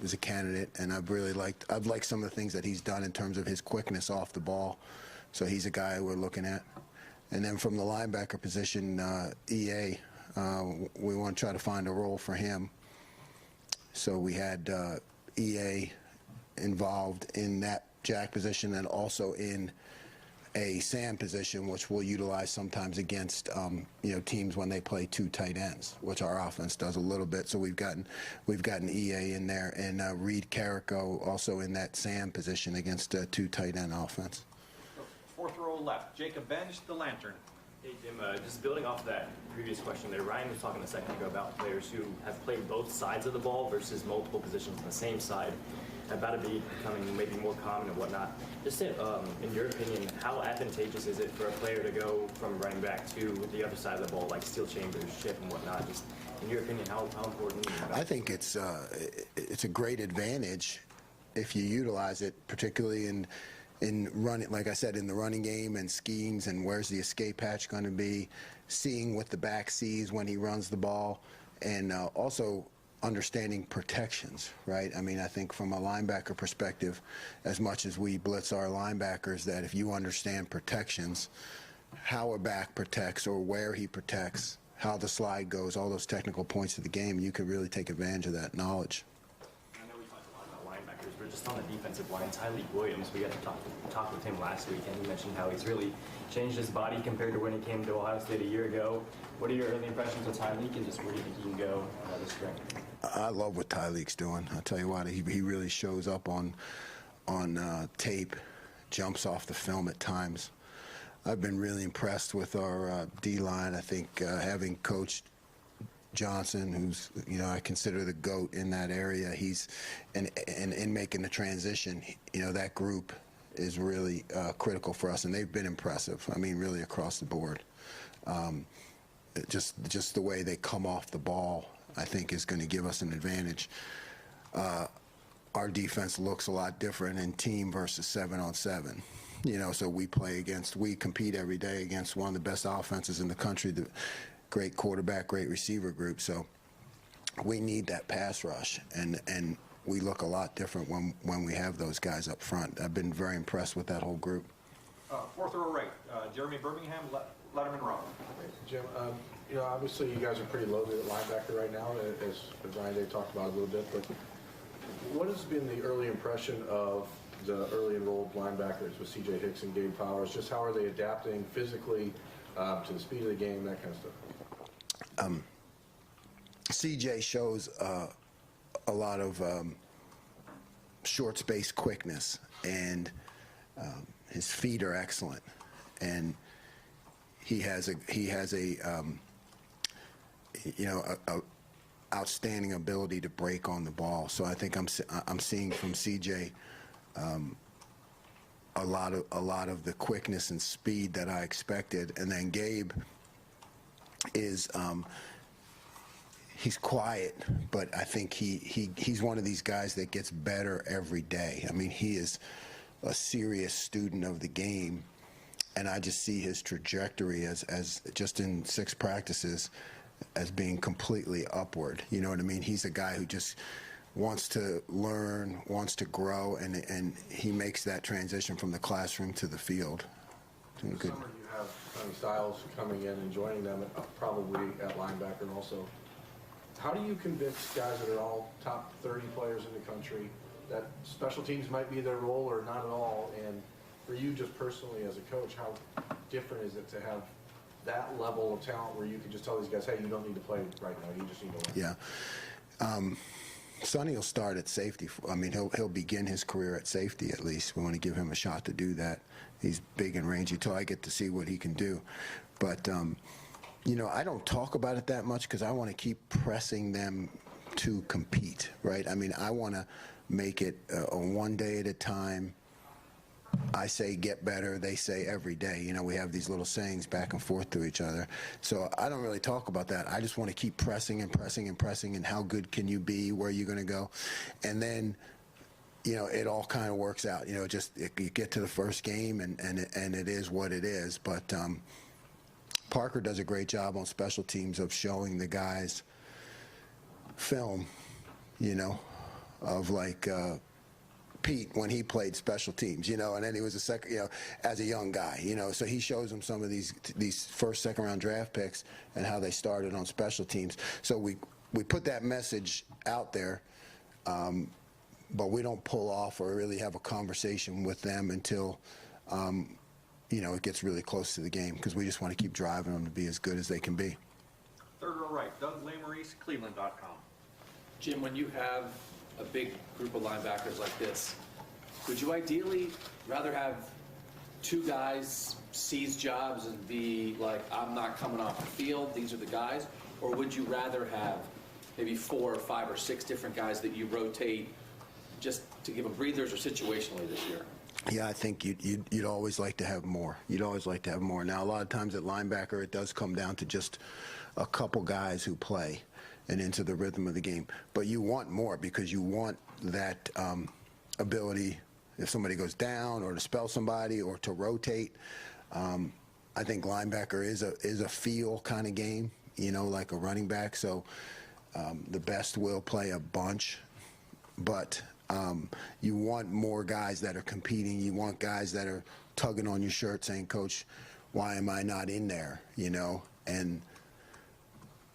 was a candidate, and I've liked some of the things that he's done in terms of his quickness off the ball. So he's a guy we're looking at. And then from the linebacker position, EA. We want to try to find a role for him. So we had EA involved in that Jack position, and also in a Sam position, which we'll utilize sometimes against you know, teams when they play two tight ends, which our offense does a little bit. So we've gotten EA in there, and Reed Carrico also in that Sam position against a two tight end offense. Fourth row left, Jacob Bench, the Lantern. Hey, Jim, just building off that previous question there, Ryan was talking a second ago about players who have played both sides of the ball versus multiple positions on the same side. About to be becoming maybe more common and whatnot. Just in your opinion, how advantageous is it for a player to go from running back to the other side of the ball, like Steel Chambers, Chip, and whatnot? Just in your opinion, how important is that? I think it's a great advantage if you utilize it, particularly in running, like I said, in the running game and schemes, and where's the escape hatch going to be, seeing what the back sees when he runs the ball, and also understanding protections, right? I mean, I think from a linebacker perspective, as much as we blitz our linebackers, that if you understand protections, how a back protects or where he protects, how the slide goes, all those technical points of the game, you can really take advantage of that knowledge. I know we talked a lot about linebackers, but just on the defensive line, Tyleek Williams, we got to talk with him last week, and he mentioned how he's really changed his body compared to when he came to Ohio State a year ago. What are your early impressions of Tyleek, and just where do you think he can go this spring? I love what Tyleek's doing. I'll tell you what, he really shows up on tape, jumps off the film at times. I've been really impressed with our D-line. I think having Coach Johnson, who's, you know, I consider the GOAT in that area, and in making the transition, you know, that group is really critical for us, and they've been impressive. I mean, really across the board. just the way they come off the ball, I think is going to give us an advantage. Our defense looks a lot different in team versus 7-on-7. So we compete every day against one of the best offenses in the country, the great quarterback, great receiver group. So we need that pass rush, and we look a lot different when we have those guys up front. I've been very impressed with that whole group. Fourth row right, Jeremy Birmingham, Letterman Row. Jim, obviously you guys are pretty loaded at linebacker right now, as Ryan Day talked about a little bit, but what has been the early impression of the early enrolled linebackers with C.J. Hicks and Gabe Powers? Just how are they adapting physically to the speed of the game, that kind of stuff? C.J. shows a lot of short space quickness, and his feet are excellent, and he has a outstanding ability to break on the ball. So I think I'm seeing from CJ a lot of the quickness and speed that I expected. And then Gabe is he's quiet, but I think he's one of these guys that gets better every day. I mean, he is a serious student of the game, and I just see his trajectory as just in 6 practices as being completely upward. You know what I mean? He's a guy who just wants to learn, wants to grow, and he makes that transition from the classroom to the field. Doing good. Summer you have Tony Styles coming in and joining them, probably at linebacker also. How do you convince guys that are all top 30 players in the country that special teams might be their role or not at all? And for you just personally as a coach, how different is it to have that level of talent where you can just tell these guys, hey, you don't need to play right now, you just need to learn? Yeah. Sonny will start at safety. I mean, he'll begin his career at safety at least. We want to give him a shot to do that. He's big and rangy till I get to see what he can do. But, I don't talk about it that much because I want to keep pressing them to compete, right? I mean, I want to make it a one day at a time. I say get better, they say every day. We have these little sayings back and forth to each other. So I don't really talk about that. I just want to keep pressing and pressing and pressing, and how good can you be, where are you going to go? And then, it all kind of works out. You get to the first game, and it is what it is. But Parker does a great job on special teams of showing the guys film, of like Pete when he played special teams, and then he was a second, as a young guy, so he shows them some of these first, second round draft picks and how they started on special teams. So we put that message out there, but we don't pull off or really have a conversation with them until, it gets really close to the game, because we just want to keep driving them to be as good as they can be. Third row right, Doug Lesmerises, Cleveland.com. Jim, when you have a big group of linebackers like this, would you ideally rather have 2 guys seize jobs and be like, I'm not coming off the field, these are the guys? Or would you rather have maybe 4 or 5 or 6 different guys that you rotate just to give them breathers or situationally this year? Yeah, I think you'd always like to have more. You'd always like to have more. Now, a lot of times at linebacker, it does come down to just a couple guys who play and into the rhythm of the game. But you want more, because you want that ability, if somebody goes down, or to spell somebody, or to rotate. I think linebacker is a feel kind of game, like a running back. So the best will play a bunch, but you want more guys that are competing. You want guys that are tugging on your shirt saying, Coach, why am I not in there? And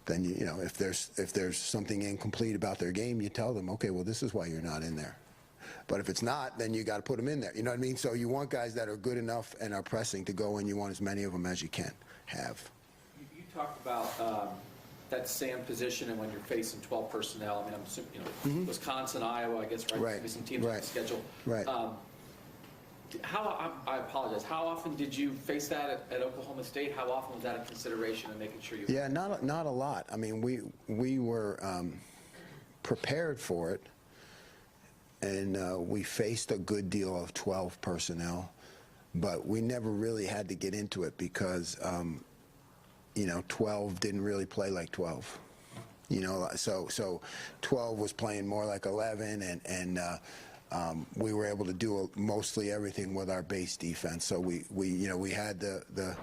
then, if there's something incomplete about their game, you tell them, okay, well, this is why you're not in there. But if it's not, then you got to put them in there. You know what I mean? So you want guys that are good enough and are pressing to go, and you want as many of them as you can have. You talked about that sand position, and when you're facing 12 personnel, I mean, I'm assuming, Wisconsin, Iowa, I guess, right? Right. Maybe some teams on the schedule. Right. I apologize. How often did you face that at Oklahoma State? How often was that a consideration in making sure you? Yeah, not a lot. I mean, we were prepared for it, and we faced a good deal of 12 personnel, but we never really had to get into it because 12 didn't really play like 12. So 12 was playing more like 11, and we were able to do mostly everything with our base defense. So we had the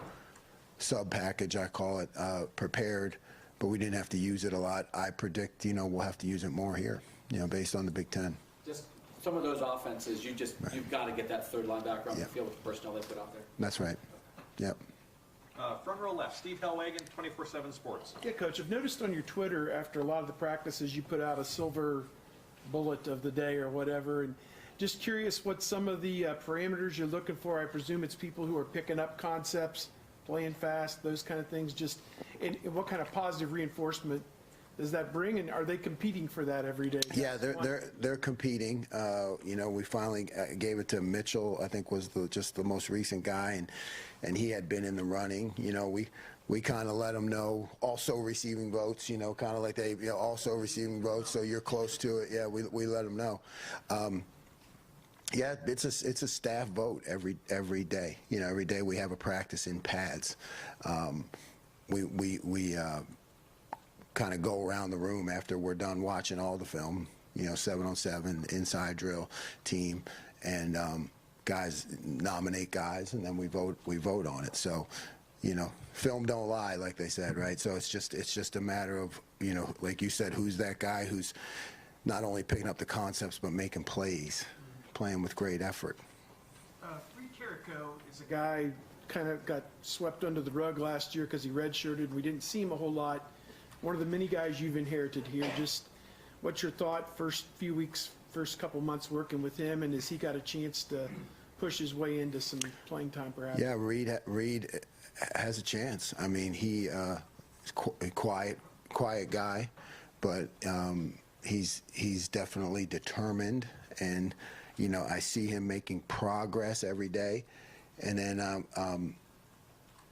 sub package, I call it, prepared, but we didn't have to use it a lot. I predict, we'll have to use it more here, based on the Big Ten. Just some of those offenses, you've got to get that third linebacker on the field with the personnel they put out there. That's right. Yep. Front row left, Steve Hellwagon, 24/7 Sports. Yeah, Coach, I've noticed on your Twitter after a lot of the practices you put out a silver bullet of the day or whatever, and just curious what some of the parameters you're looking for. I presume it's people who are picking up concepts, playing fast, those kind of things. Just and what kind of positive reinforcement does that bring, and are they competing for that every day? Yeah, they're competing. We finally gave it to Mitchell. I think was just the most recent guy, and he had been in the running. We kind of let them know, also receiving votes. Kind of like they also receiving votes, so you're close to it. Yeah, we let them know. Yeah, it's a staff vote every day. Every day we have a practice in pads. We kind of go around the room after we're done watching all the film, 7-on-7, inside drill, team, and guys nominate guys, and then we vote on it. So, film don't lie, like they said, right? So it's just a matter of, like you said, who's that guy who's not only picking up the concepts but making plays, playing with great effort. Free Jericho is a guy kind of got swept under the rug last year because he redshirted. We didn't see him a whole lot. One of the many guys you've inherited here. Just what's your thought first few weeks, first couple months working with him, and has he got a chance to push his way into some playing time perhaps? Yeah, Reed has a chance. I mean, he is a quiet guy, but he's definitely determined, and I see him making progress every day. And then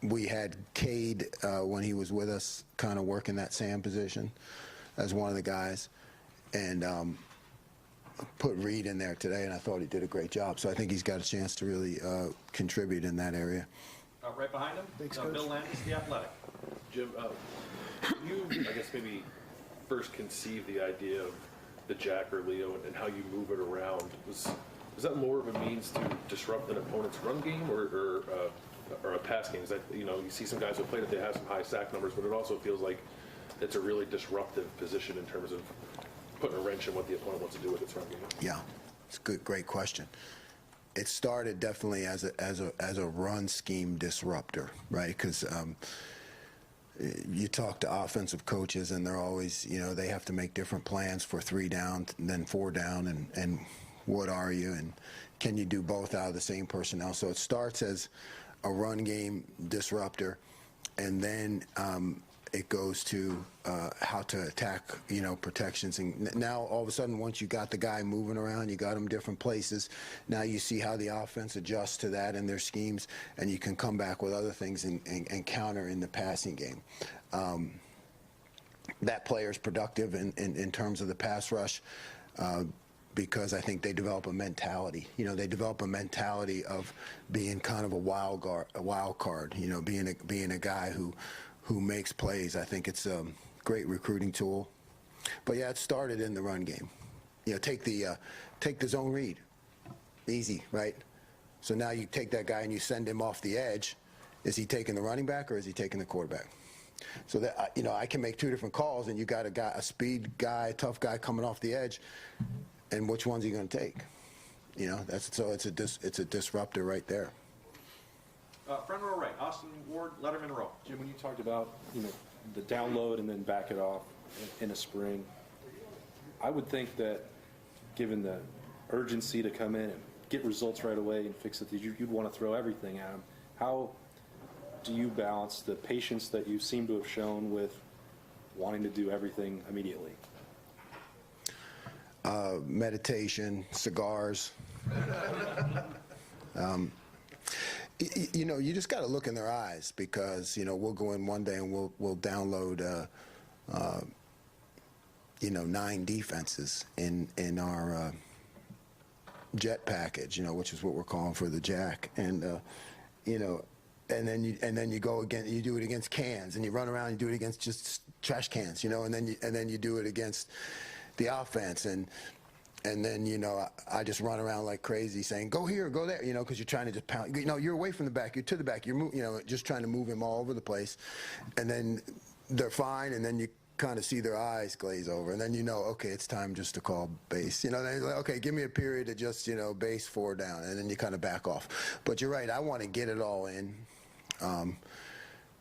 we had Cade when he was with us, kind of working that Sam position as one of the guys, and put Reed in there today, and I thought he did a great job. So I think he's got a chance to really contribute in that area. Right behind him, Bill Landis, The Athletic. Jim, you, I guess, maybe first conceived the idea of the Jack or Leo and how you move it around. Was that more of a means to disrupt an opponent's run game or a pass game? Is that, you see some guys who played it, they have some high sack numbers, but it also feels like it's a really disruptive position in terms of putting a wrench in what the opponent wants to do with its run game. Yeah, it's a great question. It started definitely as a run scheme disruptor, right? Because you talk to offensive coaches, and they're always, they have to make different plans for 3 down, and then 4 down, and what are you, and can you do both out of the same personnel? So it starts as a run game disruptor, and then it goes to how to attack, protections. And now all of a sudden, once you got the guy moving around, you got him different places, now you see how the offense adjusts to that in their schemes, and you can come back with other things and counter in the passing game. That player is productive in terms of the pass rush, because I think they develop a mentality. They develop a mentality of being kind of a wild card. Being a guy who makes plays. I think it's a great recruiting tool. But yeah, it started in the run game. Take the zone read. Easy, right? So now you take that guy and you send him off the edge. Is he taking the running back or is he taking the quarterback? So that I can make 2 different calls, and you got a speed guy, tough guy coming off the edge, and which one's he going to take? It's a disruptor right there. Front row right, Austin Ward, Letterman row. Jim, when you talked about the download and then back it off in a spring, I would think that given the urgency to come in and get results right away and fix it, you'd want to throw everything at them. How do you balance the patience that you seem to have shown with wanting to do everything immediately? Meditation, cigars. You just got to look in their eyes, because we'll go in one day and we'll download 9 defenses in our jet package, which is what we're calling for the Jack, and and then you go again. You do it against cans, and you run around. And you do it against just trash cans, you know, and then you do it against the offense, and then, you know, I just run around like crazy saying, go here, go there, you know, because you're trying to just pound. You know, you're away from the back, you're to the back, you know, just trying to move him all over the place, and then they're fine, and then you kind of see their eyes glaze over, and then you know, okay, it's time just to call base. You know, they're like, okay, give me a period to just, you know, base 4 down, and then you kind of back off. But you're right, I want to get it all in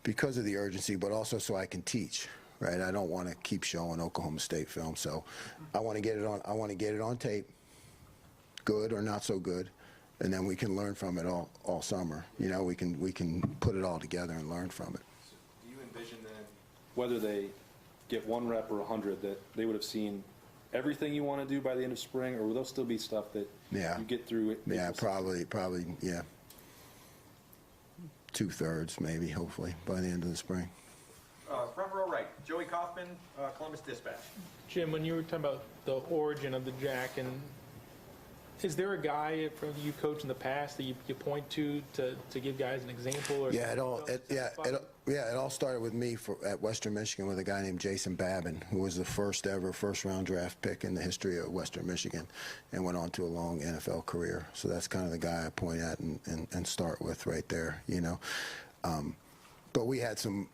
because of the urgency, but also so I can teach. Right, I don't want to keep showing Oklahoma State film, so I want to get it on. I want to get it on tape, good or not so good, and then we can learn from it all summer. You know, we can put it all together and learn from it. Do you envision then, whether they get 1 rep or 100, that they would have seen everything you want to do by the end of spring, or will there still be stuff that you get through it? Yeah, probably, yeah. 2/3 maybe, hopefully, by the end of the spring. Front row right, Joey Kaufman, Columbus Dispatch. Jim, when you were talking about the origin of the jack, and is there a guy from you coached in the past that you point to give guys an example? Or Yeah, it all started with me at Western Michigan with a guy named Jason Babin, who was the first ever first-round draft pick in the history of Western Michigan, and went on to a long NFL career. So that's kind of the guy I point at and start with right there, you know. But we had some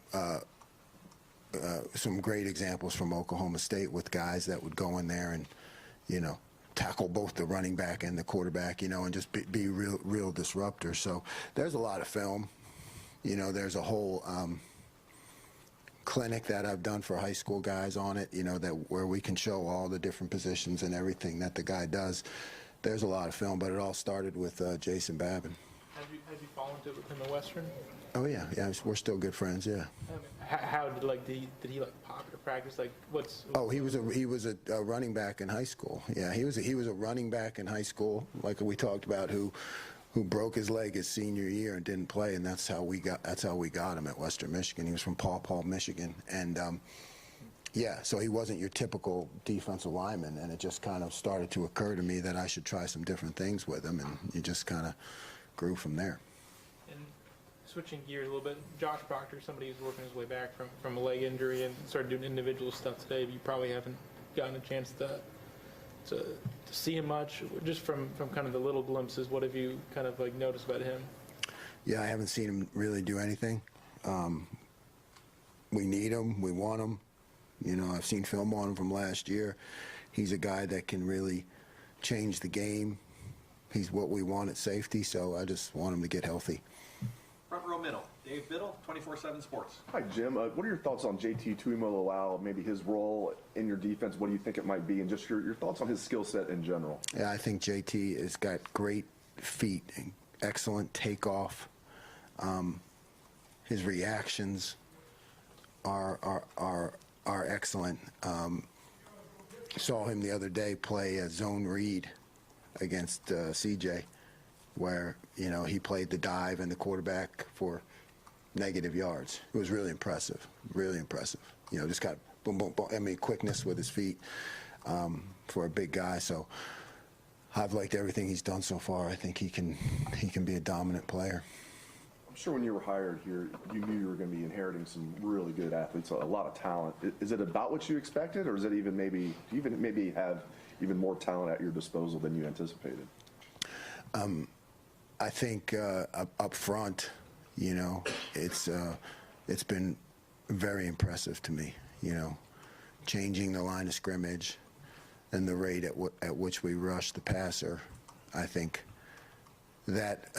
great examples from Oklahoma State with guys that would go in there and, you know, tackle both the running back and the quarterback, you know, and just be real disruptors. So there's a lot of film. You know, there's a whole clinic that I've done for high school guys on it, you know, where we can show all the different positions and everything that the guy does. There's a lot of film, but it all started with Jason Babin. Have you followed it within the Western? Oh yeah, we're still good friends. Yeah. How did he pop at practice? Like what's? Oh, he was a running back in high school. Yeah, he was a running back in high school, like we talked about, who broke his leg his senior year and didn't play, and that's how we got him at Western Michigan. He was from Paw Paw, Michigan, and yeah, so he wasn't your typical defensive lineman, and it just kind of started to occur to me that I should try some different things with him, and he just kind of grew from there. Switching gears a little bit, Josh Proctor, somebody who's working his way back from a leg injury and started doing individual stuff today, but you probably haven't gotten a chance to see him much. Just from kind of the little glimpses, what have you kind of like noticed about him? Yeah, I haven't seen him really do anything. We need him. We want him. You know, I've seen film on him from last year. He's a guy that can really change the game. He's what we want at safety, so I just want him to get healthy. Front row middle, Dave Biddle, 24/7 Sports. Hi, Jim. What are your thoughts on JT Tuimoloau, maybe his role in your defense? What do you think it might be? And just your thoughts on his skill set in general. Yeah, I think JT has got great feet, excellent takeoff. His reactions are excellent. Saw him the other day play a zone read against CJ, where, you know, he played the dive and the quarterback for negative yards. It was really impressive, really impressive. You know, just got boom, boom, boom. I mean, quickness with his feet for a big guy. So I've liked everything he's done so far. I think he can be a dominant player. I'm sure when you were hired here, you knew you were going to be inheriting some really good athletes, a lot of talent. Is it about what you expected, or is it even maybe have even more talent at your disposal than you anticipated? I think up front, you know, it's been very impressive to me. You know, changing the line of scrimmage and the rate at which we rush the passer. I think that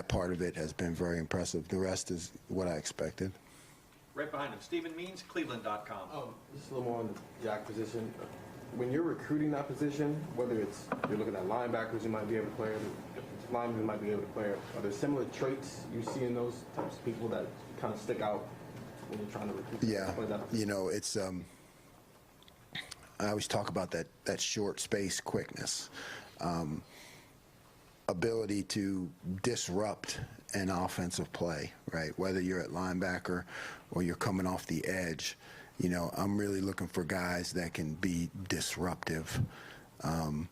part of it has been very impressive. The rest is what I expected. Right behind him, Stephen Means, Cleveland.com. Just a little more on the jack position. When you're recruiting that position, whether it's you're looking at linebackers who might be able to play, linemen who might be able to play, are there similar traits you see in those types of people that kind of stick out when you're trying to recruit? Yeah, you know, it's I always talk about that short space quickness, ability to disrupt an offensive play, right? Whether you're at linebacker or you're coming off the edge, you know, I'm really looking for guys that can be disruptive. You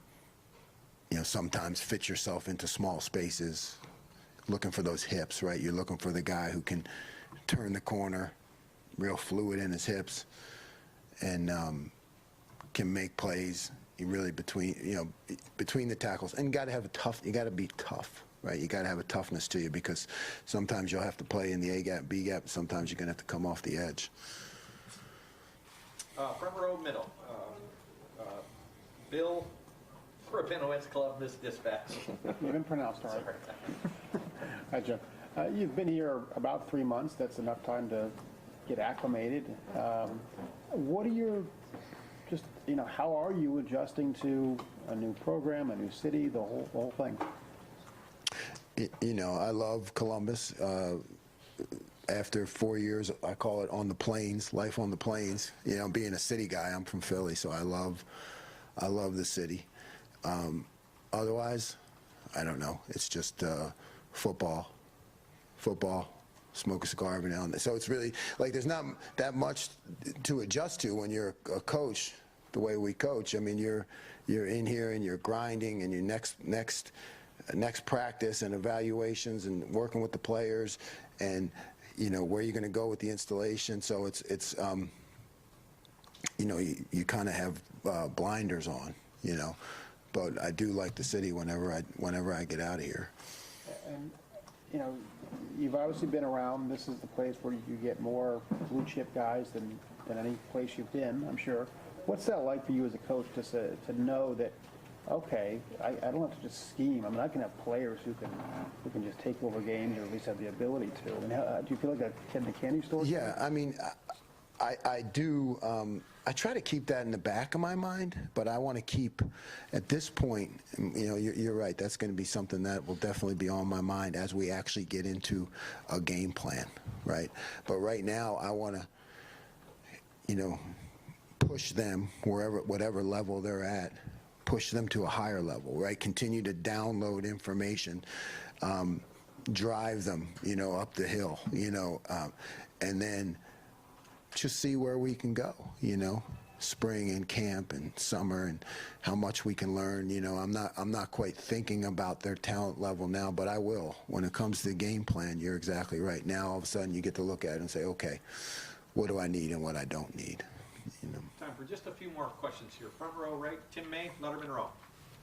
know, sometimes fit yourself into small spaces looking for those hips, right? You're looking for the guy who can turn the corner, real fluid in his hips, and can make plays really between the tackles. And you got to be tough, right? You got to have a toughness to you, because sometimes you'll have to play in the A gap, B gap. Sometimes you're going to have to come off the edge. Front row, middle. Bill, for a Pennowitz Club, this dispatch. You've been pronounced all right. Hi, Jim. You've been here about 3 months. That's enough time to get acclimated. What are your, how are you adjusting to a new program, a new city, the whole thing? I love Columbus. After 4 years, I call it on the plains, life on the plains. Being a city guy, I'm from Philly, so I love the city. Otherwise, I don't know. It's just football, smoke a cigar every now and then. So it's really like there's not that much to adjust to when you're a coach. The way we coach, I mean, you're in here and you're grinding, and your next practice and evaluations and working with the players, and where you're going to go with the installation. So it's you kind of have blinders on, but I do like the city whenever I get out of here. And you've obviously been around. This is the place where you get more blue chip guys than any place you've been, I'm sure. What's that like for you as a coach to know that, okay, I don't have to just scheme. I mean, I can have players who can just take over games, or at least have the ability to. I mean, do you feel like a kid in the candy store? Yeah, I mean, I do. I try to keep that in the back of my mind, but I want to keep, at this point, you're right, that's going to be something that will definitely be on my mind as we actually get into a game plan, right? But right now, I want to, push them whatever level they're at, push them to a higher level, right? Continue to download information, drive them, up the hill, and then just see where we can go, spring and camp and summer, and how much we can learn. I'm not quite thinking about their talent level now, but I will. When it comes to the game plan, you're exactly right. Now all of a sudden you get to look at it and say, okay, what do I need and what I don't need? Time for just a few more questions here. Front row, right? Tim May, Letterman Row.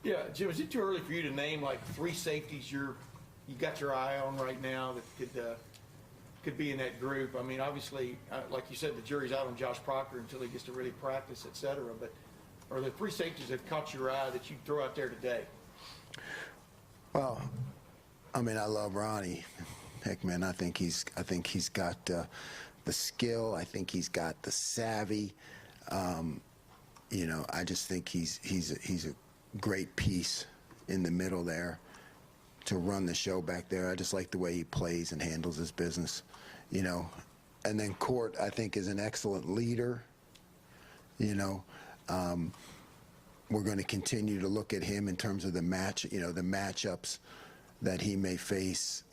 Yeah, Jim, is it too early for you to name like 3 safeties you got your eye on right now that could be in that group? I mean, obviously, like you said, the jury's out on Josh Proctor until he gets to really practice, et cetera. But are there 3 safeties that caught your eye that you throw out there today? Well, I mean, I love Ronnie. Heck, man, I think he's got the skill. I think he's got the savvy. I just think he's a great piece in the middle there to run the show back there. I just like the way he plays and handles his business, And then Court, I think, is an excellent leader. We're going to continue to look at him in terms of the matchups that he may face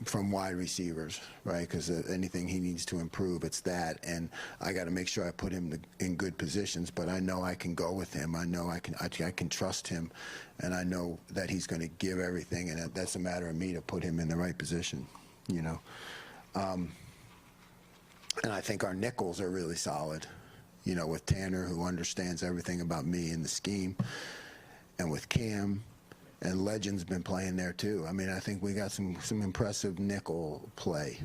from wide receivers, right? Because anything he needs to improve, it's that. And I got to make sure I put him in good positions, but I know I can go with him. I know I can trust him, and I know that he's going to give everything, and that's a matter of me to put him in the right position, And I think our nickels are really solid, with Tanner, who understands everything about me and the scheme, and with Cam. And Legend's been playing there too. I mean, I think we got some impressive nickel play,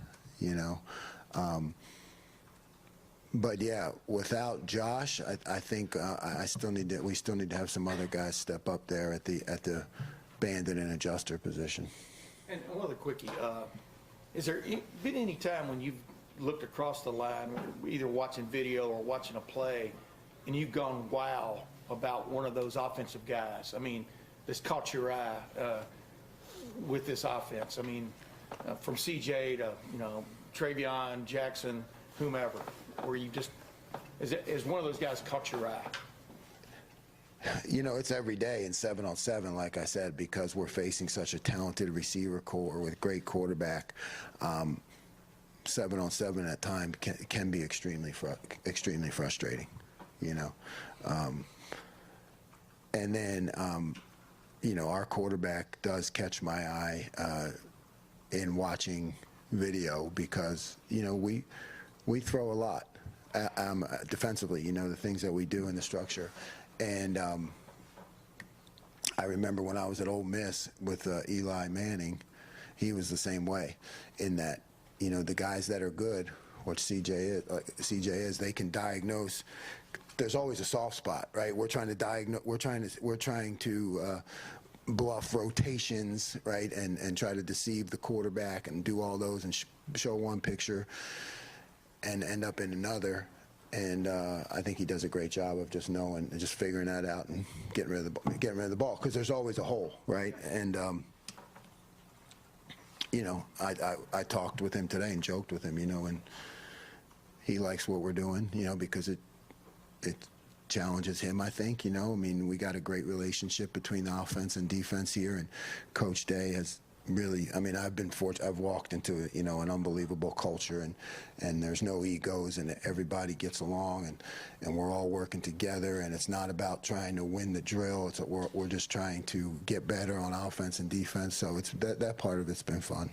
But yeah, without Josh, I think we still need to have some other guys step up there at the bandit and adjuster position. And one other quickie, is there been any time when you've looked across the line, either watching video or watching a play, and you've gone wow about one of those offensive guys? I mean, that's caught your eye with this offense. I mean, from CJ to Travion, Jackson, whomever, where you just is one of those guys caught your eye? It's every day in 7-on-7, like I said, because we're facing such a talented receiver core with great quarterback. 7-on-7 at times can be extremely frustrating, And then. Our quarterback does catch my eye in watching video because, we throw a lot defensively, the things that we do in the structure. And I remember when I was at Ole Miss with Eli Manning, he was the same way in that, the guys that are good, what CJ is, they can diagnose. There's always a soft spot, right? We're trying to diagnose. We're trying to bluff rotations, right, and try to deceive the quarterback and do all those and show one picture and end up in another. And I think he does a great job of just knowing and just figuring that out and getting rid of the ball because there's always a hole, right? And I talked with him today and joked with him, and he likes what we're doing, because it challenges him, I think, we got a great relationship between the offense and defense here, and Coach Day has really, I've been fortunate. I've walked into, an unbelievable culture, and there's no egos, and everybody gets along, and we're all working together, and it's not about trying to win the drill. We're just trying to get better on offense and defense, so it's that part of it's been fun.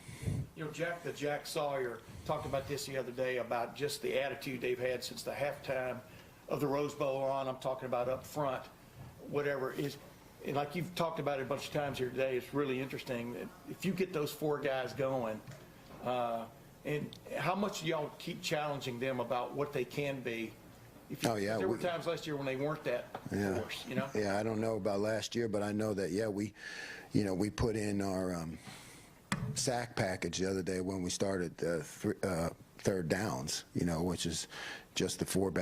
Jack Sawyer talked about this the other day about just the attitude they've had since the halftime of the Rose Bowl on. I'm talking about up front, whatever is. And like you've talked about it a bunch of times here today, it's really interesting that if you get those four guys going, and how much do y'all keep challenging them about what they can be? There were times last year when they weren't that force, Yeah, I don't know about last year, but I know that, we put in our sack package the other day when we started third downs, which is just the four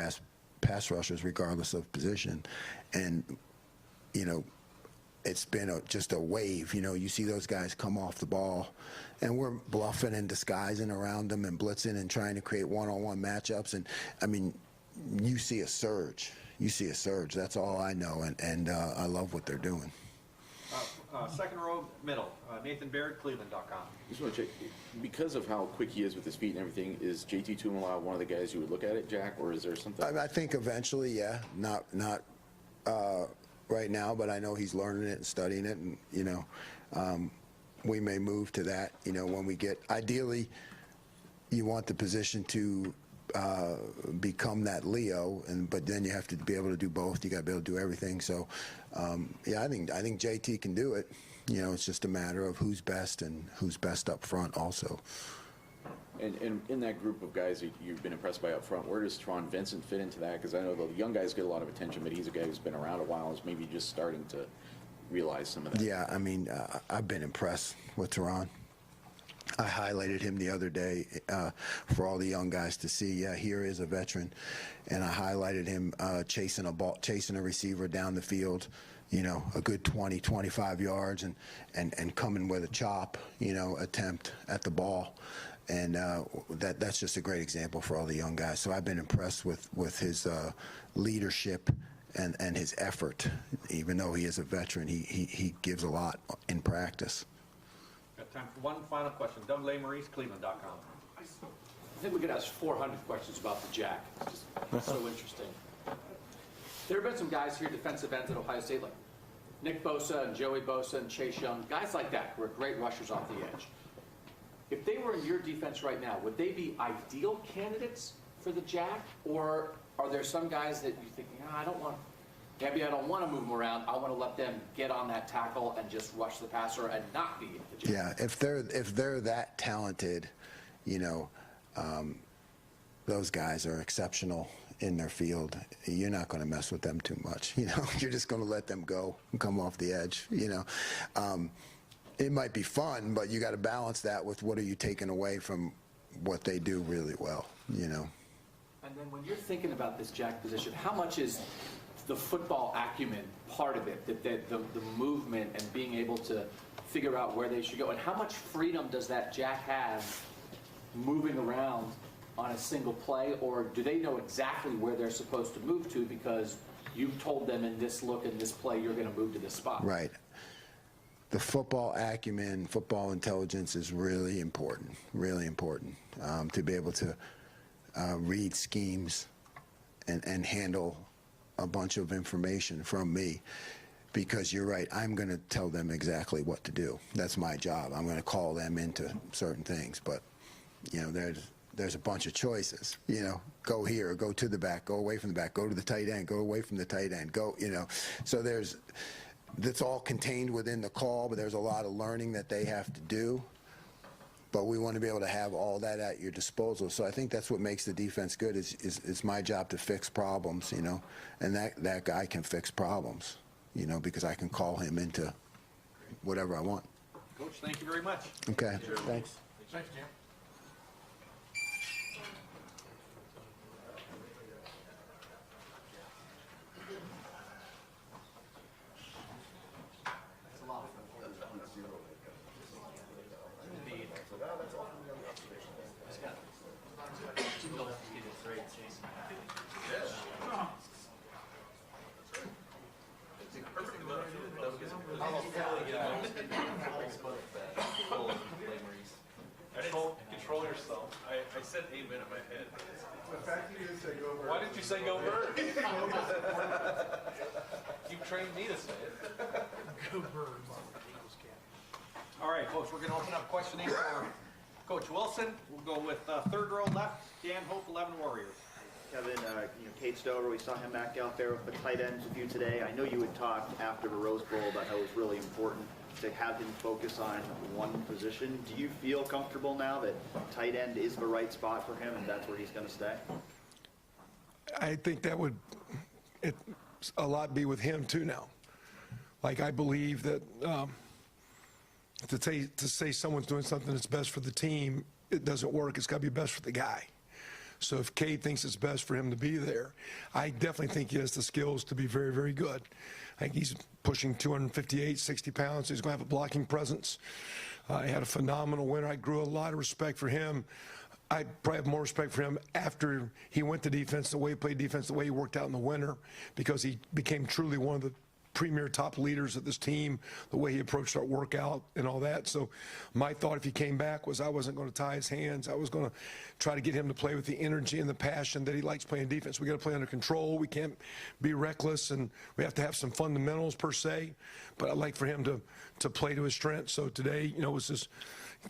pass rushers regardless of position. And, it's been just a wave. You see those guys come off the ball, and we're bluffing and disguising around them and blitzing and trying to create one-on-one matchups. And, you see a surge. That's all I know, and I love what they're doing. Second row middle, Nathan Baird, Cleveland.com. Just want to check, because of how quick he is with his feet and everything, is JT Tuimoloau one of the guys you would look at it, Jack, or is there something? I think eventually, yeah. Not right now, but I know he's learning it and studying it, and we may move to that. When we get, ideally, you want the position to become that Leo, but then you have to be able to do both. You got to be able to do everything. So, I think JT can do it. It's just a matter of who's best and who's best up front also. And in that group of guys that you've been impressed by up front, where does Tron Vincent fit into that? Because I know the young guys get a lot of attention, but he's a guy who's been around a while and is maybe just starting to realize some of that. Yeah, I've been impressed with Tron. I highlighted him the other day for all the young guys to see. Yeah, here is a veteran, and I highlighted him chasing a receiver down the field, a good 20, 25 yards, and coming with a chop, attempt at the ball. And that's just a great example for all the young guys. So I've been impressed with his leadership and his effort. Even though he is a veteran, he gives a lot in practice. Got time for one final question. Doug Maurice, Cleveland.com. I think we could ask 400 questions about the Jack. It's just so interesting. There have been some guys here, defensive ends at Ohio State, like Nick Bosa and Joey Bosa and Chase Young, guys like that who are great rushers off the edge. If they were in your defense right now, would they be ideal candidates for the Jack? Or are there some guys that you're thinking, I don't want to move them around. I want to let them get on that tackle and just rush the passer and not be the Jack? Yeah, if they're that talented, those guys are exceptional in their field. You're not going to mess with them too much. You're just going to let them go and come off the edge. It might be fun, but you got to balance that with what are you taking away from what they do really well, And then when you're thinking about this Jack position, how much is the football acumen part of it, the movement and being able to figure out where they should go, and how much freedom does that Jack have moving around on a single play, or do they know exactly where they're supposed to move to because you've told them in this look and this play you're going to move to this spot? Right. The football acumen, football intelligence is really important to be able to read schemes and handle a bunch of information from me. because you're right, I'm going to tell them exactly what to do. That's my job. I'm going to call them into certain things, but there's a bunch of choices, go here, go to the back, go away from the back, go to the tight end, go away from the tight end, so that's all contained within the call, but there's a lot of learning that they have to do. But we want to be able to have all that at your disposal. So I think that's what makes the defense good. It's my job to fix problems, and that guy can fix problems, because I can call him into whatever I want. Coach, thank you very much. Okay, thanks. Thanks, Jim. Control yourself. I said amen in my head. The fact that you didn't say go bird. Why did you say go bird? You trained me to say it. Go Birds. All right, folks, we're going to open up questioning for Coach Wilson. We'll go with third row left, Dan Hope, 11 Warriors. Kevin, Cade Stover, we saw him back out there with the tight ends with you today. I know you had talked after the Rose Bowl about how it was really important to have him focus on one position. Do you feel comfortable now that tight end is the right spot for him and that's where he's going to stay? I think that would a lot be with him too now. Like, I believe that to say someone's doing something that's best for the team, it doesn't work. It's got to be best for the guy. So if Cade thinks it's best for him to be there, I definitely think he has the skills to be very, very good. I think he's pushing 258, 60 pounds. He's going to have a blocking presence. He had a phenomenal winter. I grew a lot of respect for him. I probably have more respect for him after he went to defense, the way he played defense, the way he worked out in the winter, because he became truly one of the premier top leaders of this team, the way he approached our workout and all that. So my thought if he came back was I wasn't going to tie his hands. I was going to try to get him to play with the energy and the passion that he likes playing defense. We got to play under control. We can't be reckless, and we have to have some fundamentals per se. But I'd like for him to play to his strengths. So today, it was just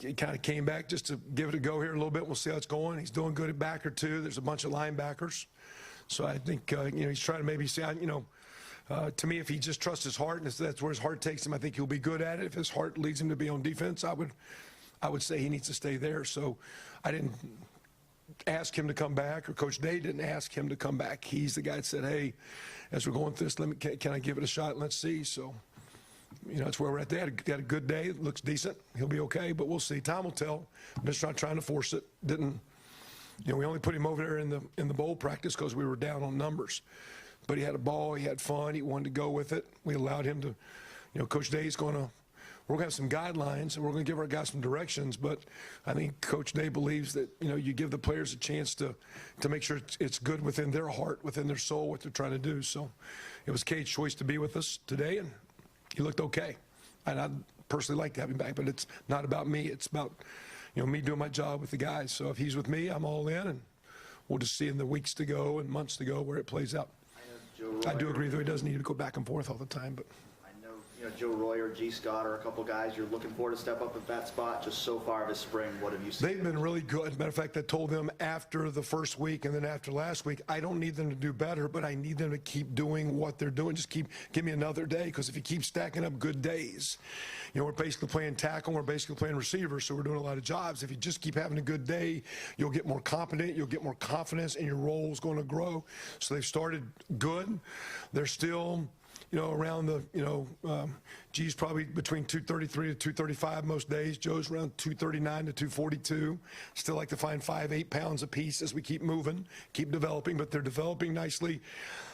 he kind of came back just to give it a go here a little bit. We'll see how it's going. He's doing good at backer too. There's a bunch of linebackers. So I think he's trying to maybe see to me, if he just trusts his heart and that's where his heart takes him, I think he'll be good at it. If his heart leads him to be on defense, I would say he needs to stay there. So I didn't ask him to come back, or Coach Day didn't ask him to come back. He's the guy that said, hey, as we're going through this, can I give it a shot? Let's see. So, that's where we're at. They had a good day. It looks decent. He'll be okay, but we'll see. Time will tell. I'm just not trying to force it. We only put him over there in the bowl practice because we were down on numbers. But he had a ball, he had fun, he wanted to go with it. We allowed him to, Coach Day's we're going to have some guidelines and we're going to give our guys some directions, but I think Coach Day believes that, you give the players a chance to make sure it's good within their heart, within their soul, what they're trying to do. So it was Cade's choice to be with us today, and he looked okay. And I'd personally like to have him back, but it's not about me. It's about, me doing my job with the guys. So if he's with me, I'm all in, and we'll just see in the weeks to go and months to go where it plays out. I do agree, though, he does need to go back and forth all the time. But I know, Joe Royer, G. Scott are a couple guys you're looking for to step up at that spot. Just so far this spring, what have you seen? They've been really good. Matter of fact, I told them after the first week and then after last week, I don't need them to do better, but I need them to keep doing what they're doing. Just give me another day, because if you keep stacking up good days, we're basically playing tackle, we're basically playing receiver, so we're doing a lot of jobs. If you just keep having a good day, you'll get more competent, you'll get more confidence, and your role's going to grow. So they've started good. They're still around the, G's probably between 233 to 235 most days. Joe's around 239 to 242. Still like to find 5-8 pounds a piece as we keep moving, keep developing, but they're developing nicely.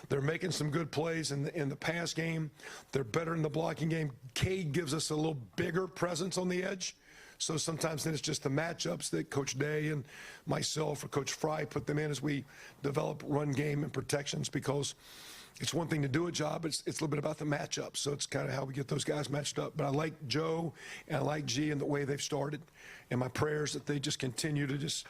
They're making some good plays in the pass game. They're better in the blocking game. Cade gives us a little bigger presence on the edge. So sometimes then it's just the matchups that Coach Day and myself or Coach Fry put them in as we develop run game and protections, because it's one thing to do a job, it's a little bit about the matchup. So it's kind of how we get those guys matched up. But I like Joe and I like G and the way they've started. And my prayers that they just continue to just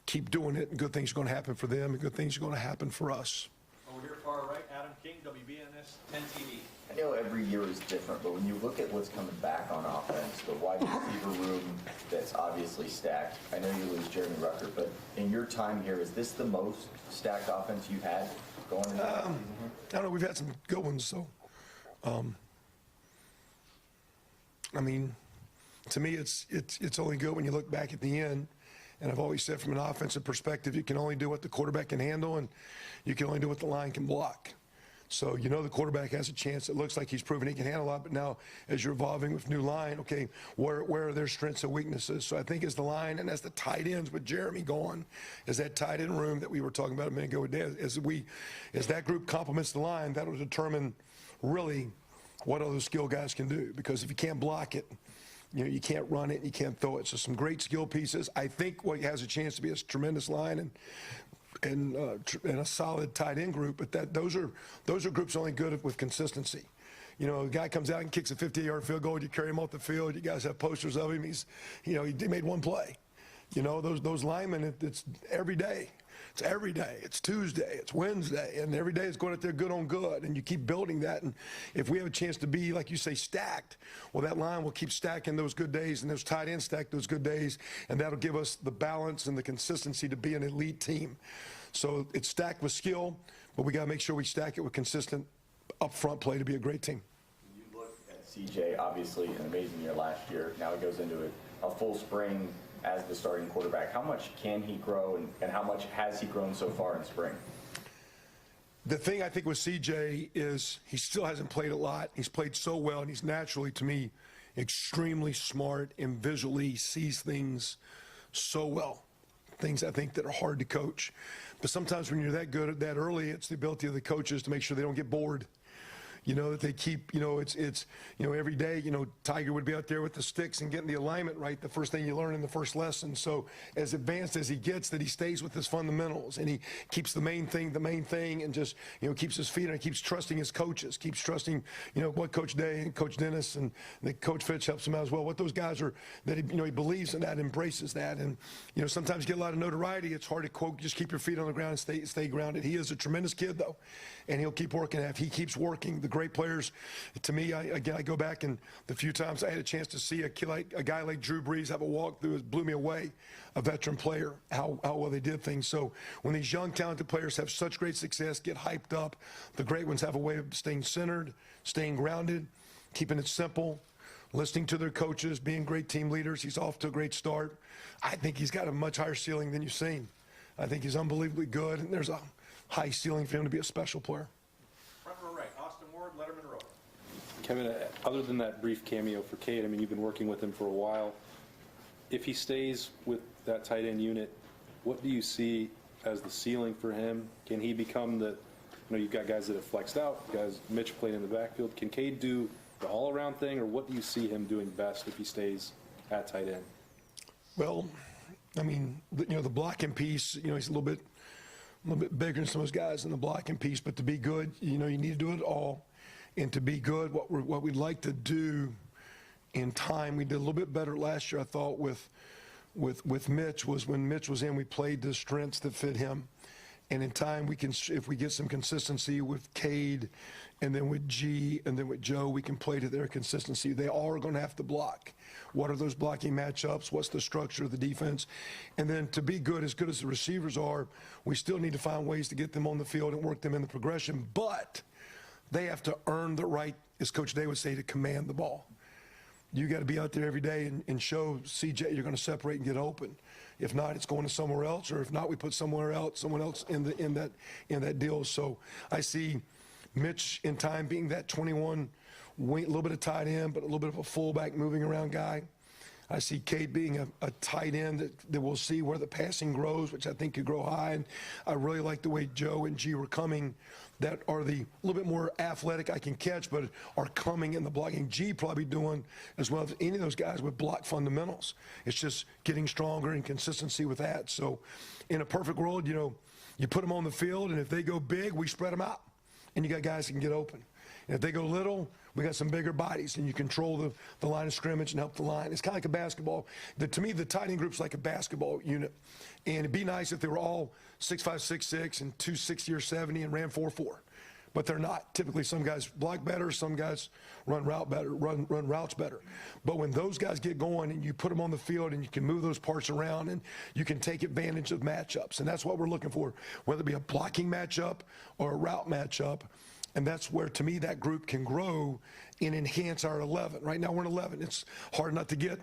keep doing it, and good things are going to happen for them and good things are going to happen for us. Over here far right, Adam King, WBNS 10 TV. know every year is different, but when you look at what's coming back on offense, the wide receiver room that's obviously stacked. I know you lose Jeremy Rucker, but in your time here, is this the most stacked offense you've had going into the season here? I don't know. We've had some good ones, so. I mean, to me, it's only good when you look back at the end. And I've always said from an offensive perspective, you can only do what the quarterback can handle, and you can only do what the line can block. So you know the quarterback has a chance. It looks like he's proven he can handle a lot, but now as you're evolving with new line, okay, where are their strengths and weaknesses? So I think as the line and as the tight ends with Jeremy gone, as that tight end room that we were talking about a minute ago with Dan, as that group complements the line, that will determine really what other skill guys can do. Because if you can't block it, you know, you can't run it, you can't throw it. So some great skill pieces. I think what has a chance to be a tremendous line and a solid tight end group, but those are groups only good with consistency. You know, a guy comes out and kicks a 50-yard field goal, you carry him off the field, you guys have posters of him, he made one play. You know, those linemen, it's every day. It's every day. It's Tuesday. It's Wednesday. And every day it's going out there good on good. And you keep building that. And if we have a chance to be, like you say, stacked, well, that line will keep stacking those good days, and those tight ends stack those good days. And that'll give us the balance and the consistency to be an elite team. So it's stacked with skill, but we got to make sure we stack it with consistent upfront play to be a great team. You look at CJ, obviously an amazing year last year. Now he goes into a full spring as the starting quarterback. How much can he grow, and how much has he grown so far in spring? The thing I think with CJ is he still hasn't played a lot. He's played so well, and he's naturally, to me, extremely smart and visually sees things so well. Things I think that are hard to coach. But sometimes when you're that good at that early, it's the ability of the coaches to make sure they don't get bored. You know, that they keep, it's every day, Tiger would be out there with the sticks and getting the alignment right, the first thing you learn in the first lesson. So as advanced as he gets, that he stays with his fundamentals, and he keeps the main thing, and just, keeps his feet on it, keeps trusting his coaches, keeps trusting, what Coach Day and Coach Dennis and Coach Fitch helps him out as well. What those guys are, that he believes in that, embraces that. And, sometimes you get a lot of notoriety. It's hard to quote, just keep your feet on the ground and stay grounded. He is a tremendous kid, though, and he'll keep working. If he keeps working, the great players, to me, I go back, and the few times I had a chance to see a guy like Drew Brees have a walkthrough, it blew me away, a veteran player, how well they did things. So when these young, talented players have such great success, get hyped up, the great ones have a way of staying centered, staying grounded, keeping it simple, listening to their coaches, being great team leaders. He's off to a great start. I think he's got a much higher ceiling than you've seen. I think he's unbelievably good, and there's a high ceiling for him to be a special player. Front row right, Austin Ward, Letterman Row. Kevin, other than that brief cameo for Cade, I mean, you've been working with him for a while. If he stays with that tight end unit, what do you see as the ceiling for him? Can he become you've got guys that have flexed out, guys, Mitch playing in the backfield. Can Cade do the all-around thing, or what do you see him doing best if he stays at tight end? Well, I mean, the blocking piece, he's a little bit bigger than some of those guys in the blocking piece, but to be good, you need to do it all. And to be good, what we'd like to do in time, we did a little bit better last year, I thought, with Mitch, was when Mitch was in, we played the strengths that fit him. And in time, if we get some consistency with Cade, and then with G, and then with Joe, we can play to their consistency. They all are going to have to block. What are those blocking matchups? What's the structure of the defense? And then to be good as the receivers are, we still need to find ways to get them on the field and work them in the progression. But they have to earn the right, as Coach Day would say, to command the ball. You got to be out there every day and show CJ you're going to separate and get open. If not, it's going to somewhere else, or if not, we put someone else in that deal. So I see Mitch in time being that 21 wing, a little bit of tight end, but a little bit of a fullback moving around guy. I see Cade being a tight end that we'll see where the passing grows, which I think could grow high. And I really like the way Joe and G were coming, that are the little bit more athletic, I can catch, but are coming in the blocking. G probably doing as well as any of those guys with block fundamentals. It's just getting stronger and consistency with that. So in a perfect world, you put them on the field, and if they go big, we spread them out. And you got guys that can get open. And if they go little, we got some bigger bodies, and you control the line of scrimmage and help the line. It's kind of like a basketball. To me, the tight end group's like a basketball unit. And it'd be nice if they were all 6'5", 6'6", and 260 or 70 and ran 4.4. but they're not. Typically, some guys block better, some guys run routes better. But when those guys get going and you put them on the field and you can move those parts around and you can take advantage of matchups, and that's what we're looking for, whether it be a blocking matchup or a route matchup. And that's where, to me, that group can grow and enhance our 11. Right now, we're in 11. It's hard not to get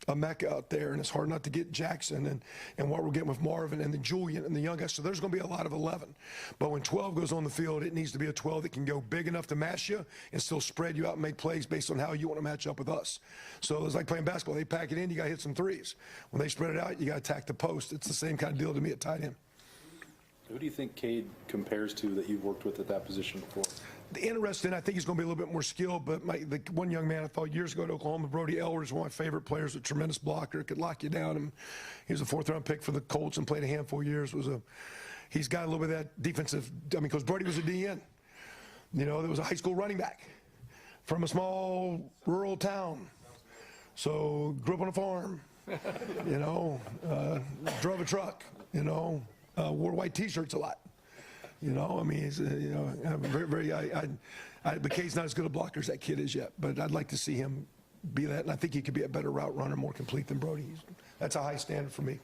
a Mecca out there, and it's hard not to get Jackson and what we're getting with Marvin and the Julian and the young guys. So there's going to be a lot of 11. But when 12 goes on the field, it needs to be a 12 that can go big enough to mash you and still spread you out and make plays based on how you want to match up with us. So it's like playing basketball. They pack it in, you got to hit some threes. When they spread it out, you got to attack the post. It's the same kind of deal to me at tight end. Who do you think Cade compares to that you've worked with at that position before? The interesting, I think he's going to be a little bit more skilled, but the one young man I thought years ago at Oklahoma, Brody Ellers, one of my favorite players, a tremendous blocker, could lock you down. And he was a fourth-round pick for the Colts and played a handful of years. He's got a little bit of that defensive, because Brody was a DN. There was a high school running back from a small rural town. So grew up on a farm, drove a truck, wore white T-shirts a lot. He's, but Cade's not as good a blocker as that kid is yet. But I'd like to see him be that, and I think he could be a better route runner, more complete than Brody. That's a high standard for me.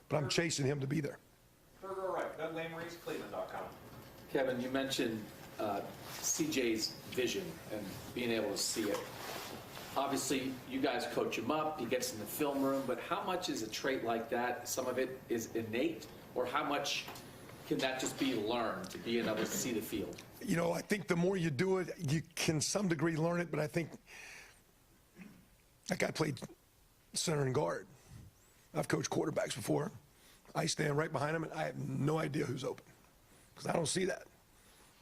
But I'm chasing him to be there. Third row right, Doug Lamreese, Cleveland.com. Kevin, you mentioned CJ's vision and being able to see it. Obviously, you guys coach him up, he gets in the film room, but how much is a trait like that? Some of it is innate, or how much can that just be learned, to be able to see the field? I think the more you do it, you can some degree learn it, but I think that guy played center and guard. I've coached quarterbacks before. I stand right behind him, and I have no idea who's open because I don't see that.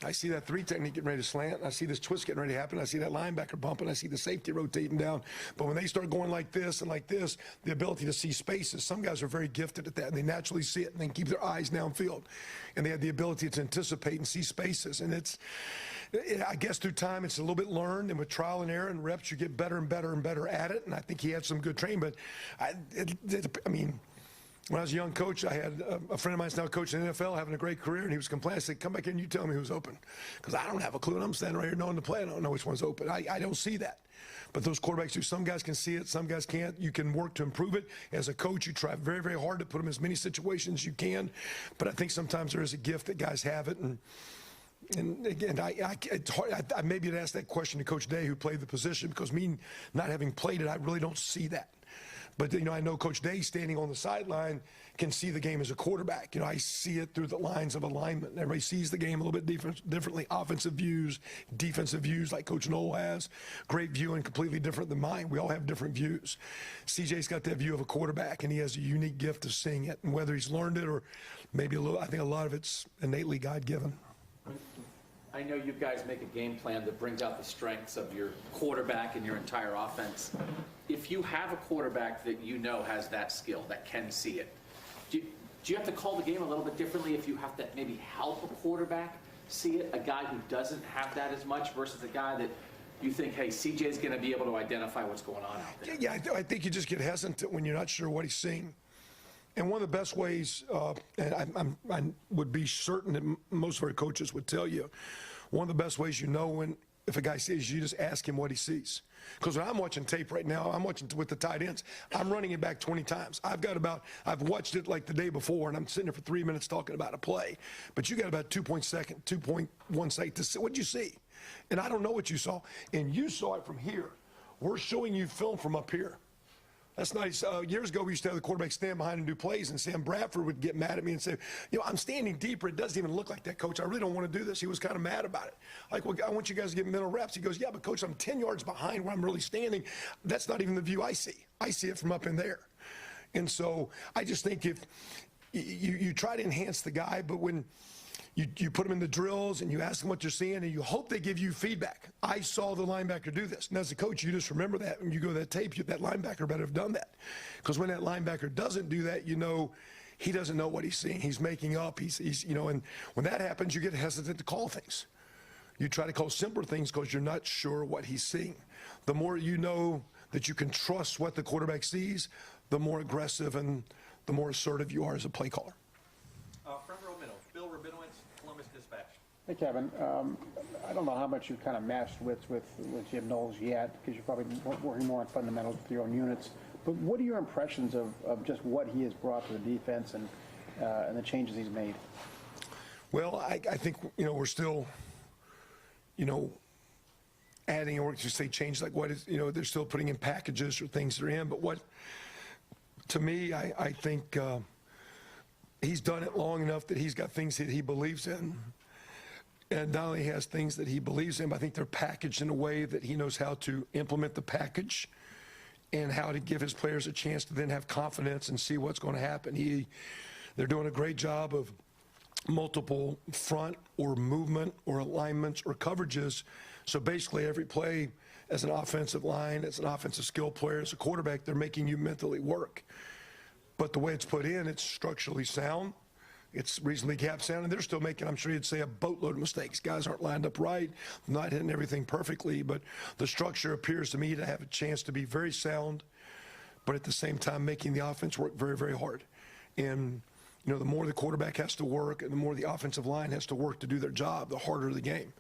I see that three technique getting ready to slant. I see this twist getting ready to happen. I see that linebacker bumping. I see the safety rotating down. But when they start going like this and like this, the ability to see spaces, some guys are very gifted at that. And they naturally see it and they keep their eyes downfield. And they have the ability to anticipate and see spaces. And I guess through time, it's a little bit learned. And with trial and error and reps, you get better and better and better at it. And I think he had some good training. But when I was a young coach, I had a friend of mine who's now coaching in the NFL, having a great career, and he was complaining. I said, come back in and you tell me who's open. Because I don't have a clue, and I'm standing right here knowing the play. I don't know which one's open. I don't see that. But those quarterbacks do. Some guys can see it, some guys can't. You can work to improve it. As a coach, you try very, very hard to put them in as many situations as you can. But I think sometimes there is a gift that guys have it. And again, it's hard. I maybe had asked that question to Coach Day, who played the position, because me not having played it, I really don't see that. But, I know Coach Day, standing on the sideline, can see the game as a quarterback. I see it through the lines of alignment. Everybody sees the game a little bit differently. Offensive views, defensive views, like Coach Knoll has. Great view and completely different than mine. We all have different views. CJ's got that view of a quarterback, and he has a unique gift of seeing it. And whether he's learned it or maybe I think a lot of it's innately God-given. I know you guys make a game plan that brings out the strengths of your quarterback and your entire offense. If you have a quarterback that has that skill, that can see it, do you have to call the game a little bit differently if you have to maybe help a quarterback see it, a guy who doesn't have that as much versus a guy that you think, hey, CJ's going to be able to identify what's going on out there? Yeah, I think you just get hesitant when you're not sure what he's seeing. And one of the best ways, and I would be certain that most of our coaches would tell you, one of the best ways if a guy sees you, just ask him what he sees. Because when I'm watching tape right now, I'm watching with the tight ends, I'm running it back 20 times. I've watched it like the day before, and I'm sitting there for 3 minutes talking about a play. But you got about 2.1 seconds to see. What'd you see? And I don't know what you saw. And you saw it from here. We're showing you film from up here. That's nice. Years ago, we used to have the quarterback stand behind and do plays, and Sam Bradford would get mad at me and say, I'm standing deeper. It doesn't even look like that, Coach. I really don't want to do this. He was kind of mad about it. Like, well, I want you guys to get mental reps. He goes, yeah, but Coach, I'm 10 yards behind where I'm really standing. That's not even the view I see. I see it from up in there. And so I just think if you try to enhance the guy, but when you put them in the drills and you ask them what you're seeing and you hope they give you feedback. I saw the linebacker do this. And as a coach, you just remember that. When you go to that tape, that linebacker better have done that. Because when that linebacker doesn't do that, he doesn't know what he's seeing. He's making up. And when that happens, you get hesitant to call things. You try to call simpler things because you're not sure what he's seeing. The more you know that you can trust what the quarterback sees, the more aggressive and the more assertive you are as a play caller. Front row middle, Bill Rabinowitz, Columbus Dispatch. Hey, Kevin. I don't know how much you've kind of matched with Jim Knowles yet, because you're probably working more on fundamentals with your own units. But what are your impressions of just what he has brought to the defense and the changes he's made? Well, I think, we're still, adding, or just say change, like what is, they're still putting in packages or things that are in. But what, to me, I think he's done it long enough that he's got things that he believes in. And not only has things that he believes in, but I think they're packaged in a way that he knows how to implement the package and how to give his players a chance to then have confidence and see what's going to happen. They're doing a great job of multiple front or movement or alignments or coverages. So basically every play as an offensive line, as an offensive skill player, as a quarterback, they're making you mentally work. But the way it's put in, it's structurally sound. It's reasonably gap sound, and they're still making, I'm sure you'd say, a boatload of mistakes. Guys aren't lined up right, not hitting everything perfectly, but the structure appears to me to have a chance to be very sound, but at the same time making the offense work very, very hard. And, the more the quarterback has to work and the more the offensive line has to work to do their job, the harder the game.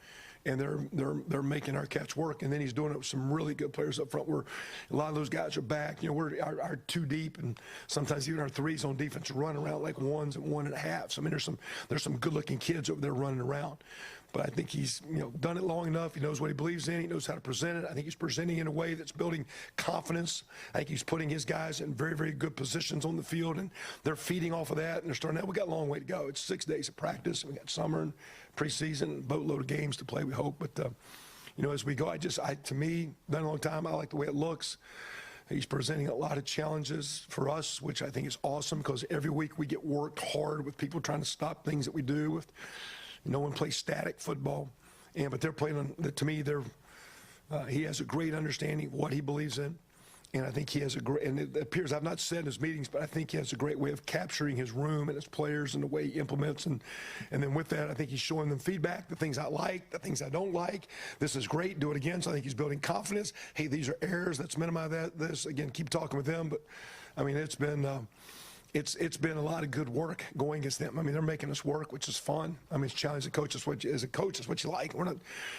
And they're making our cats work. And then he's doing it with some really good players up front where a lot of those guys are back. We're our two deep, and sometimes even our threes on defense are running around like ones and 1.5. So I mean, there's some good-looking kids over there running around. But I think he's done it long enough. He knows what he believes in. He knows how to present it. I think he's presenting in a way that's building confidence. I think he's putting his guys in very, very good positions on the field, and they're feeding off of that. And they're starting out. We got a long way to go. It's 6 days of practice. We got summer and preseason, a boatload of games to play, we hope. But as we go, to me, been a long time. I like the way it looks. He's presenting a lot of challenges for us, which I think is awesome, because every week we get worked hard with people trying to stop things that we do. With no one plays static football, but they're playing. To me, he has a great understanding of what he believes in, and I think he has a great. And it appears, I've not said in his meetings, but I think he has a great way of capturing his room and his players and the way he implements. And then with that, I think he's showing them feedback, the things I like, the things I don't like. This is great. Do it again. So I think he's building confidence. Hey, these are errors. Let's minimize that. This again. Keep talking with them. But I mean, it's been a lot of good work going against them. I mean, they're making us work, which is fun. I mean, it's challenging the coach. As a coach, it's what you like.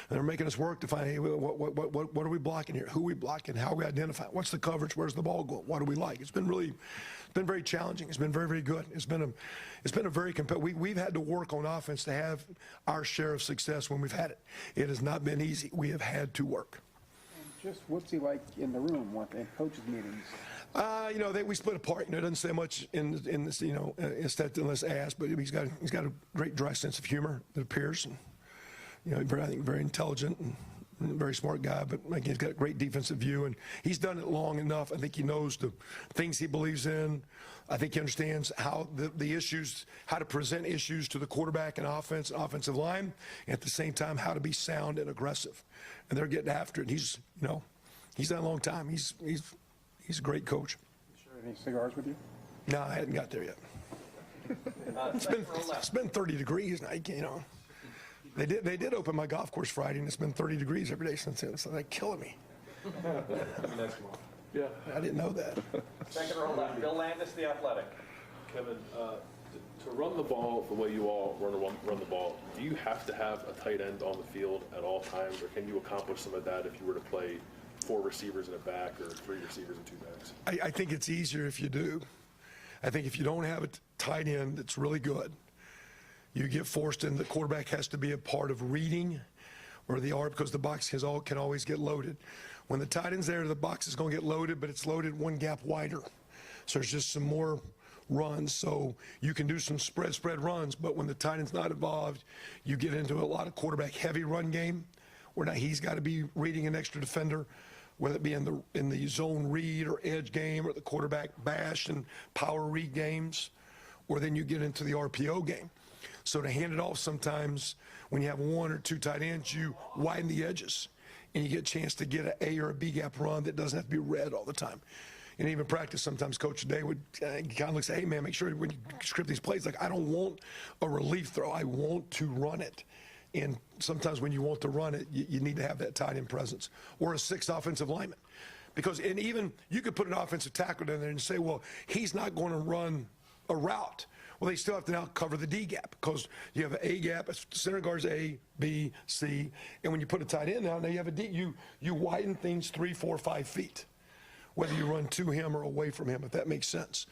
They're making us work to find, hey, what are we blocking here? Who are we blocking? How are we identifying? What's the coverage? Where's the ball going? What do we like? It's been very challenging. It's been very, very good. It's been a very competitive. We've had to work on offense to have our share of success when we've had it. It has not been easy. We have had to work. Just what's he like in the room, in coaches' meetings? We split apart. It doesn't say much in this, instead unless asked. But he's got a great dry sense of humor that appears, and I think very intelligent and very smart guy. But again, he's got a great defensive view, and he's done it long enough. I think he knows the things he believes in. I think he understands how the issues, how to present issues to the quarterback and offensive line, and at the same time how to be sound and aggressive. And they're getting after it. He's done a long time. He's a great coach. You sure any cigars with you? No, I hadn't got there yet. It's been 30 degrees now. They did open my golf course Friday, and it's been 30 degrees every day since then. So they're killing me. Yeah, I didn't know that. Second row left, Bill Landis, The Athletic. Kevin, to run the ball the way you all run the ball, do you have to have a tight end on the field at all times, or can you accomplish some of that if you were to play 4 receivers in a back or 3 receivers and 2 backs? I think it's easier if you do. I think if you don't have a tight end that's really good, you get forced in. The quarterback has to be a part of reading or the art, because the box can always get loaded. When the tight end's there, the box is going to get loaded, but it's loaded one gap wider. So there's just some more runs. So you can do some spread runs, but when the tight end's not involved, you get into a lot of quarterback heavy run game where now he's got to be reading an extra defender, whether it be in the zone read or edge game or the quarterback bash and power read games, or then you get into the RPO game. So to hand it off sometimes when you have 1 or 2 tight ends, you widen the edges and you get a chance to get an A or a B gap run that doesn't have to be read all the time. And even practice, sometimes Coach today would kind of look, say, hey, man, make sure when you script these plays, like, I don't want a relief throw. I want to run it. And sometimes when you want to run it, you need to have that tight end presence or a 6th offensive lineman. And even you could put an offensive tackle in there and say, well, he's not going to run a route. Well, they still have to now cover the D gap because you have an A gap, center guard's A, B, C, and when you put a tight end now you have a D, you widen things 3, 4, 5 feet, whether you run to him or away from him, if that makes sense.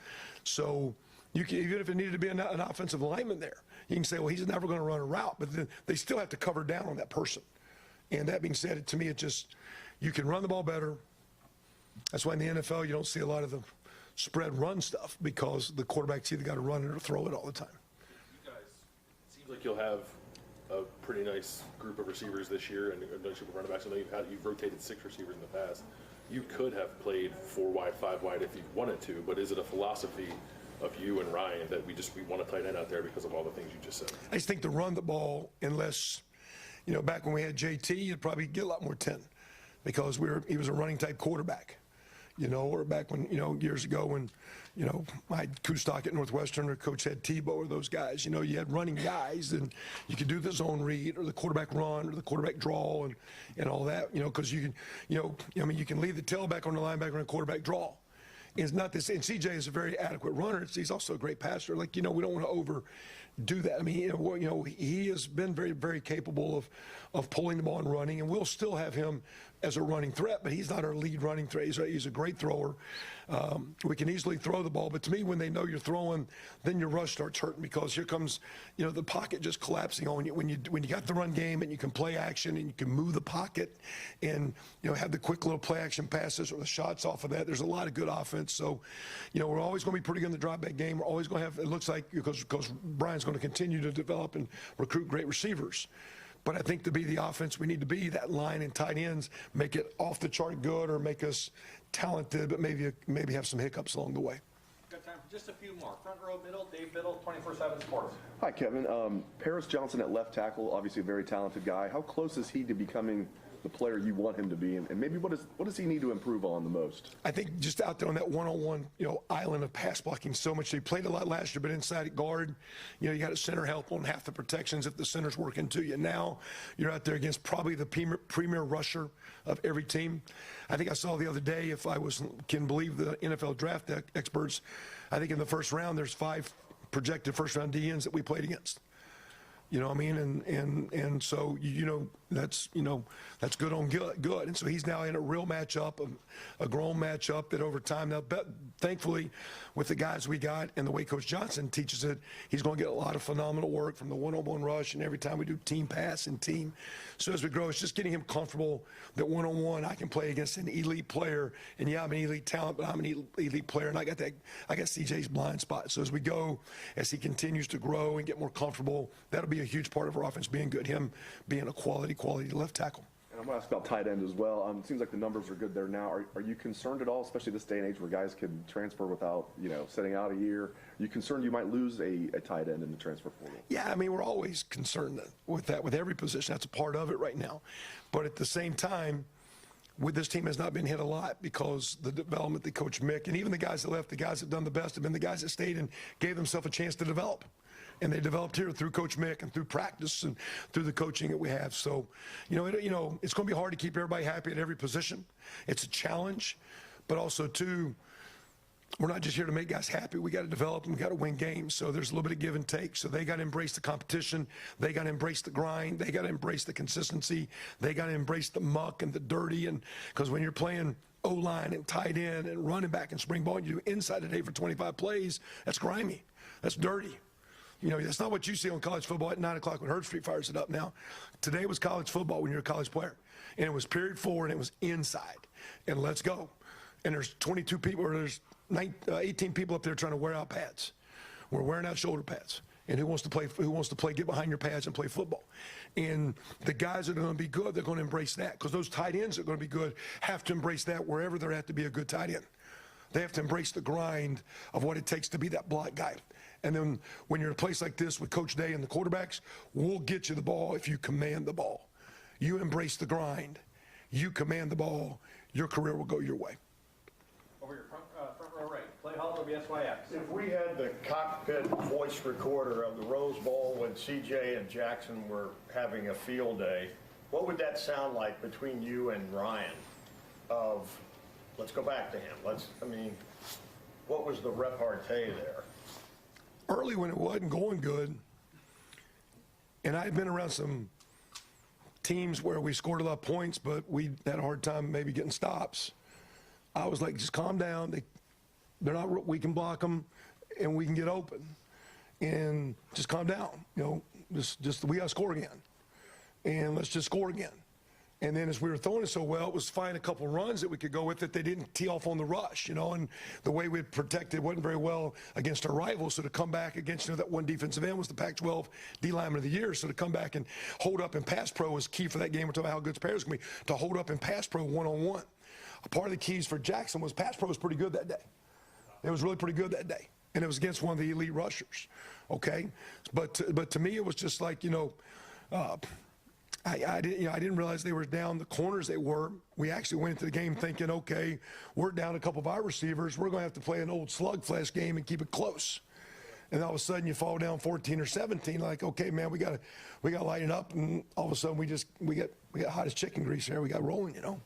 So you can, even if it needed to be an offensive lineman there, you can say, well, he's never going to run a route, but then they still have to cover down on that person. And that being said, to me, it just, you can run the ball better. That's why in the NFL you don't see a lot of the spread run stuff, because the quarterback's either got to run it or throw it all the time. You guys, it seems like you'll have a pretty nice group of receivers this year and a nice group of running backs. I know you've rotated 6 receivers in the past. You could have played 4 wide, 5 wide if you wanted to, but is it a philosophy of you and Ryan that we want a tight end out there because of all the things you just said? I just think to run the ball, unless, back when we had JT, you'd probably get a lot more 10 because he was a running type quarterback. Or back when, years ago when, I had Kustok at Northwestern or Coach had Tebow or those guys, you had running guys and you could do the zone read or the quarterback run or the quarterback draw and all that, because you can, you can leave the tailback on the linebacker and a quarterback draw. It's not this, and CJ is a very adequate runner. He's also a great passer. We don't want to overdo that. I mean, he has been very, very capable of pulling the ball and running, and we'll still have him as a running threat, but he's not our lead running threat. He's a great thrower. We can easily throw the ball, but to me, when they know you're throwing, then your rush starts hurting because here comes, the pocket just collapsing on you. When you got the run game and you can play action and you can move the pocket and, have the quick little play action passes or the shots off of that, there's a lot of good offense. So, we're always going to be pretty good in the drop back game. We're always going to have, it looks like, because Brian's going to continue to develop and recruit great receivers. But I think to be the offense we need to be, that line and tight ends make it off the chart good or make us talented, but maybe have some hiccups along the way. Got time for just a few more. Front row, middle, Dave Biddle, 24/7 Sports. Hi, Kevin. Paris Johnson at left tackle, obviously a very talented guy. How close is he to becoming the player you want him to be, and maybe what does he need to improve on the most? I think just out there on that one-on-one, island of pass blocking so much. He played a lot last year, but inside at guard, you got a center help on half the protections if the center's working to you. Now you're out there against probably the premier rusher of every team. I think I saw the other day, if I can believe the NFL draft experts, I think in the first round there's 5 projected first-round DNs that we played against. You know what I mean? And so, that's good on good. And so he's now in a real matchup, a grown matchup that over time, now thankfully with the guys we got and the way Coach Johnson teaches it, he's going to get a lot of phenomenal work from the one-on-one rush and every time we do team pass and team. So as we grow, it's just getting him comfortable that one-on-one I can play against an elite player. And yeah, I'm an elite talent, but I'm an elite player. And I got CJ's blind spot. So as we go, as he continues to grow and get more comfortable, that'll be a huge part of our offense being good, him being a quality left tackle. And I'm going to ask about tight end as well. It seems like the numbers are good there now. Are you concerned at all, especially this day and age where guys can transfer without, sitting out a year? Are you concerned you might lose a tight end in the transfer portal? Yeah, I mean, we're always concerned with that, with every position. That's a part of it right now. But at the same time, this team has not been hit a lot because the development that Coach Mick, and even the guys that left, the guys that have done the best have been the guys that stayed and gave themselves a chance to develop. And they developed here through Coach Mick and through practice and through the coaching that we have. So, it's going to be hard to keep everybody happy at every position. It's a challenge, but also, too, we're not just here to make guys happy. We got to develop them. We got to win games. So there's a little bit of give and take. So they got to embrace the competition. They got to embrace the grind. They got to embrace the consistency. They got to embrace the muck and the dirty. And because when you're playing O-line and tight end and running back and spring ball, and you do inside today for 25 plays, that's grimy. That's dirty. That's not what you see on college football at 9 o'clock when Herd Street fires it up now. Today was college football when you're a college player. And it was period 4 and it was inside. And let's go. And there's 22 people, or there's 18 people up there trying to wear out pads. We're wearing out shoulder pads. And who wants to play, get behind your pads and play football? And the guys that are going to be good, they're going to embrace that. Because those tight ends that are going to be good have to embrace that wherever they're at to be a good tight end. They have to embrace the grind of what it takes to be that block guy. And then when you're in a place like this with Coach Day and the quarterbacks, we'll get you the ball if you command the ball. You embrace the grind. You command the ball. Your career will go your way. Over your front row right. Clay Hall, WSYX. If we had the cockpit voice recorder of the Rose Bowl when CJ and Jackson were having a field day, what would that sound like between you and Ryan? Let's go back to him. What was the repartee there? early when it wasn't going good, and I've been around some teams where we scored a lot of points, but we had a hard time maybe getting stops. I was like, just calm down. They're not. We can block them, and we can get open, and just calm down. You know, just we got to score again, and let's just score again. And then as we were throwing it so well, it was find a couple runs that we could go with that they didn't tee off on the rush, you know, and the way we protected wasn't very well against our rivals. So to come back against, you know, that one defensive end was the Pac-12 D lineman of the year. So to come back and hold up in pass pro was key for that game. We're talking about how good Perry's going to be. To hold up in pass pro one-on-one. A part of the keys for Jackson was pass pro was pretty good that day. It was really pretty good that day. And it was against one of the elite rushers, okay? But to me, it was just like, you know, I didn't realize they were down the corners they were. We actually went into the game thinking, okay, we're down a couple of our receivers. We're going to have to play an old slugfest game and keep it close. And all of a sudden you fall down 14 or 17, like, okay, man, we got to lighten it up. And all of a sudden we got hot as chicken grease there. We got rolling, you know.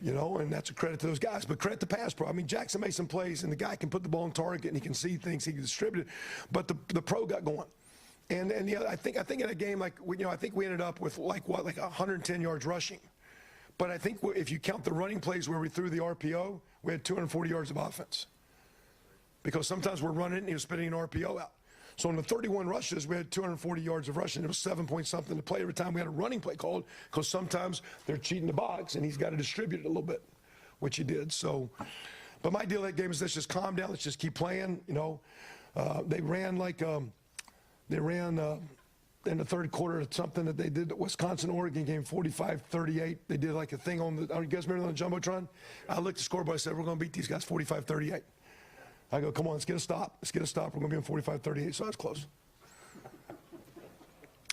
You know, and that's a credit to those guys. But credit to pass pro. I mean, Jackson made some plays, and the guy can put the ball on target, and he can see things, he can distribute it. But the pro got going. And the other, I think in a game like, you know, I think we ended up with like 110 yards rushing. But I think if you count the running plays where we threw the RPO, we had 240 yards of offense. Because sometimes we're running and he was spitting an RPO out. So in the 31 rushes, we had 240 yards of rushing. It was 7 point something to play every time we had a running play called, because sometimes they're cheating the box and he's got to distribute it a little bit, which he did. So, but my deal that game is let's just calm down. Let's just keep playing. You know, they ran in the third quarter something that they did at Wisconsin-Oregon game, 45-38. They did like a thing on the, you guys remember on the Jumbotron? I looked at the scoreboard, I said, we're going to beat these guys 45-38. I go, come on, let's get a stop. Let's get a stop. We're going to be on 45-38, so that's close.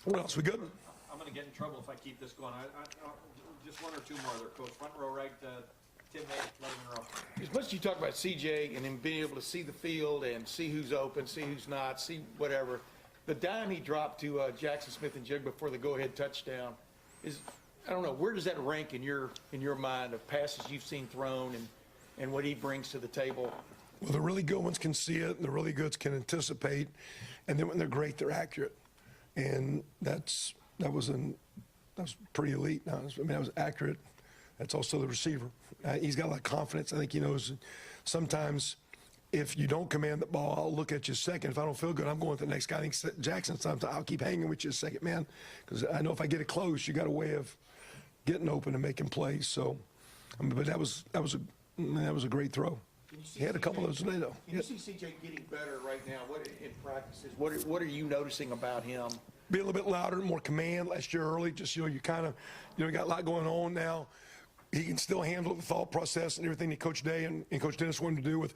What else? We good? I'm going to get in trouble if I keep this going. Just one or two more there, Coach. Front row right, Tim May, letting row. As much as you talk about CJ and him being able to see the field and see who's open, see who's not, see whatever, the dime he dropped to Jackson Smith and Jig before the go-ahead touchdown is, I don't know, where does that rank in your mind of passes you've seen thrown and what he brings to the table? Well, the really good ones can see it, and the really goods can anticipate, and then when they're great, they're accurate. And that was pretty elite. That was accurate. That's also the receiver. He's got a lot of confidence. I think he knows sometimes if you don't command the ball, I'll look at you a second. If I don't feel good, I'm going with the next guy. I think Jackson, sometimes I'll keep hanging with you a second, man, because I know if I get it close, you got a way of getting open and making plays. So, but that was a great throw. He had a couple of those today, though. Can you see CJ getting better right now? What in practices? What are you noticing about him? Be a little bit louder, more command. Last year early, just you kind of got a lot going on now. He can still handle the thought process and everything that Coach Day and Coach Dennis wanted to do with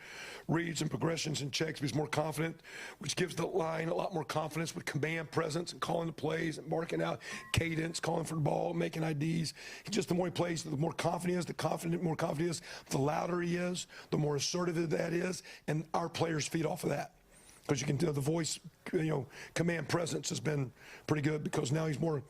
reads and progressions and checks. He's more confident, which gives the line a lot more confidence with command presence and calling the plays and marking out cadence, calling for the ball, making IDs. The more he plays, the more confident he is. The more confident he is, the louder he is, the more assertive that is, and our players feed off of that. Because you can tell the voice, command presence has been pretty good because now he's more,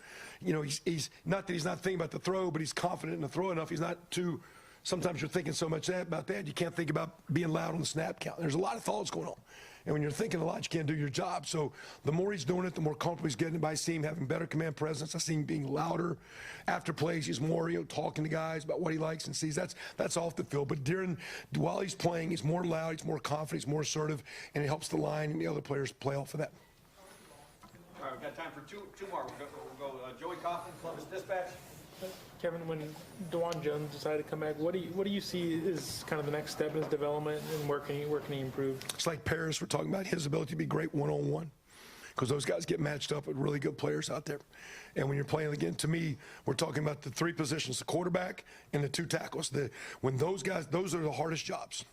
he's not that he's not thinking about the throw, but he's confident in the throw enough. He's not too, sometimes you're thinking so much about that, you can't think about being loud on the snap count. There's a lot of thoughts going on. And when you're thinking a lot, you can't do your job. So the more he's doing it, the more comfortable he's getting. I see him having better command presence. I see him being louder. After plays, he's more, talking to guys about what he likes and sees. That's off the field. But while he's playing, he's more loud, he's more confident, he's more assertive, and it helps the line and the other players play off of that. All right, we've got time for two more. We'll go Joey Coughlin, Columbus Dispatch. Kevin, when DeJuan Jones decided to come back, what do you see is kind of the next step in his development, and where can he improve? It's like Paris. We're talking about his ability to be great one-on-one, because those guys get matched up with really good players out there. And when you're playing again, to me, we're talking about the three positions: the quarterback and the two tackles. When those guys, those are the hardest jobs.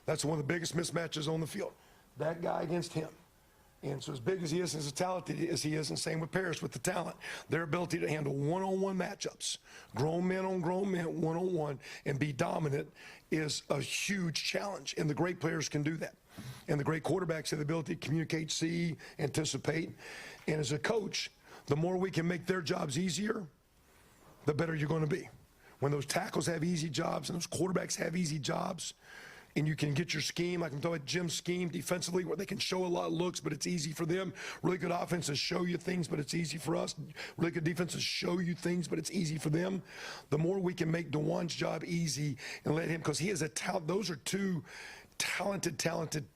That's one of the biggest mismatches on the field. That guy against him. And so as big as he is, as talented as he is, and same with Paris with the talent, their ability to handle one-on-one matchups, grown men on grown men, one-on-one, and be dominant is a huge challenge. And the great players can do that. And the great quarterbacks have the ability to communicate, see, anticipate. And as a coach, the more we can make their jobs easier, the better you're going to be. When those tackles have easy jobs and those quarterbacks have easy jobs, and you can get your scheme. I can throw at Jim's scheme defensively where they can show a lot of looks, but it's easy for them. Really good offenses show you things, but it's easy for us. Really good defenses show you things, but it's easy for them. The more we can make DeJuan's job easy and let him, because he is a talent. Those are two talented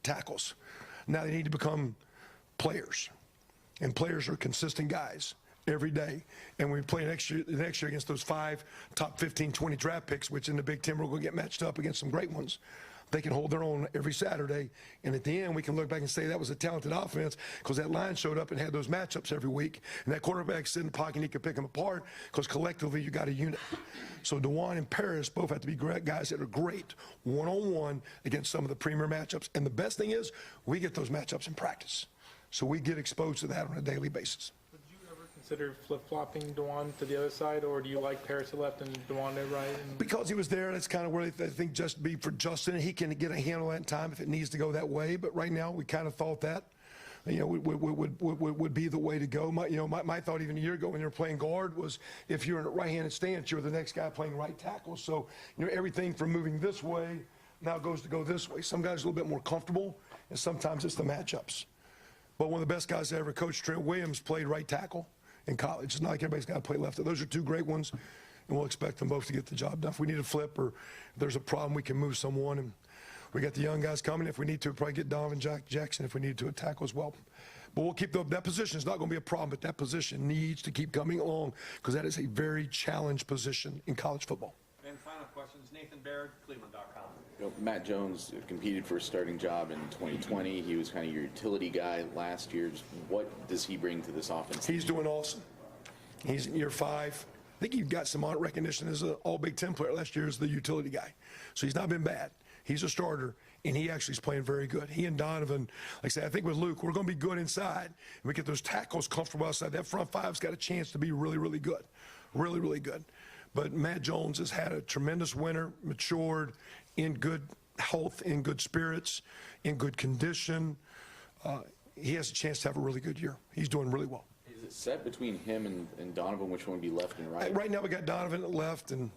tackles. Now they need to become players, and players are consistent guys every day. And we play next year against those 5 top 15, 20 draft picks, which in the Big Ten we're going to get matched up against some great ones. They can hold their own every Saturday, and at the end we can look back and say that was a talented offense because that line showed up and had those matchups every week, and that quarterback sit in the pocket and he could pick them apart because collectively you got a unit. So DeJuan and Paris both have to be great guys that are great one-on-one against some of the premier matchups. And the best thing is we get those matchups in practice, so we get exposed to that on a daily basis. Consider flip-flopping DeJuan to the other side, or do you like Paris to left and DeJuan to right? Because he was there, that's kind of where I think just be for Justin. He can get a handle on that in time if it needs to go that way. But right now, we kind of thought that, would be the way to go. My thought even a year ago when they were playing guard was if you're in a right-handed stance, you're the next guy playing right tackle. So everything from moving this way now goes to go this way. Some guys are a little bit more comfortable, and sometimes it's the matchups. But one of the best guys I ever coached, Trent Williams, played right tackle in college. It's not like everybody's got to play left. Those are two great ones, and we'll expect them both to get the job done. If we need a flip or if there's a problem, we can move someone. And we got the young guys coming. If we need to, we'll probably get Donovan Jackson if we need to a tackle as well. But we'll keep that position. It's not going to be a problem, but that position needs to keep coming along because that is a very challenged position in college football. And final questions, Nathan Baird, Cleveland.com. Matt Jones competed for a starting job in 2020. He was kind of your utility guy last year. Just what does he bring to this offense? He's doing awesome. He's in year 5. I think he got some recognition as an all-Big Ten player last year as the utility guy. So he's not been bad. He's a starter, and he actually is playing very good. He and Donovan, like I said, I think with Luke, we're going to be good inside. And we get those tackles comfortable outside. That front five's got a chance to be really, really good. Really, really good. But Matt Jones has had a tremendous winter, matured, in good health, in good spirits, in good condition. He has a chance to have a really good year. He's doing really well. Is it set between him and Donovan, which one would be left and right? Right now we got Donovan at left and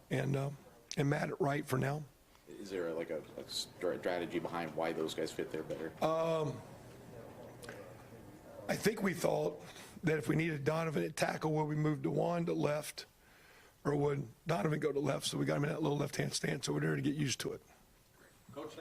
Matt at right for now. Is there a strategy behind why those guys fit there better? I think we thought that if we needed Donovan at tackle, would we move DeJuan to left, or would Donovan go to left? So we got him in that little left-hand stance, so we're there to get used to it. Coach,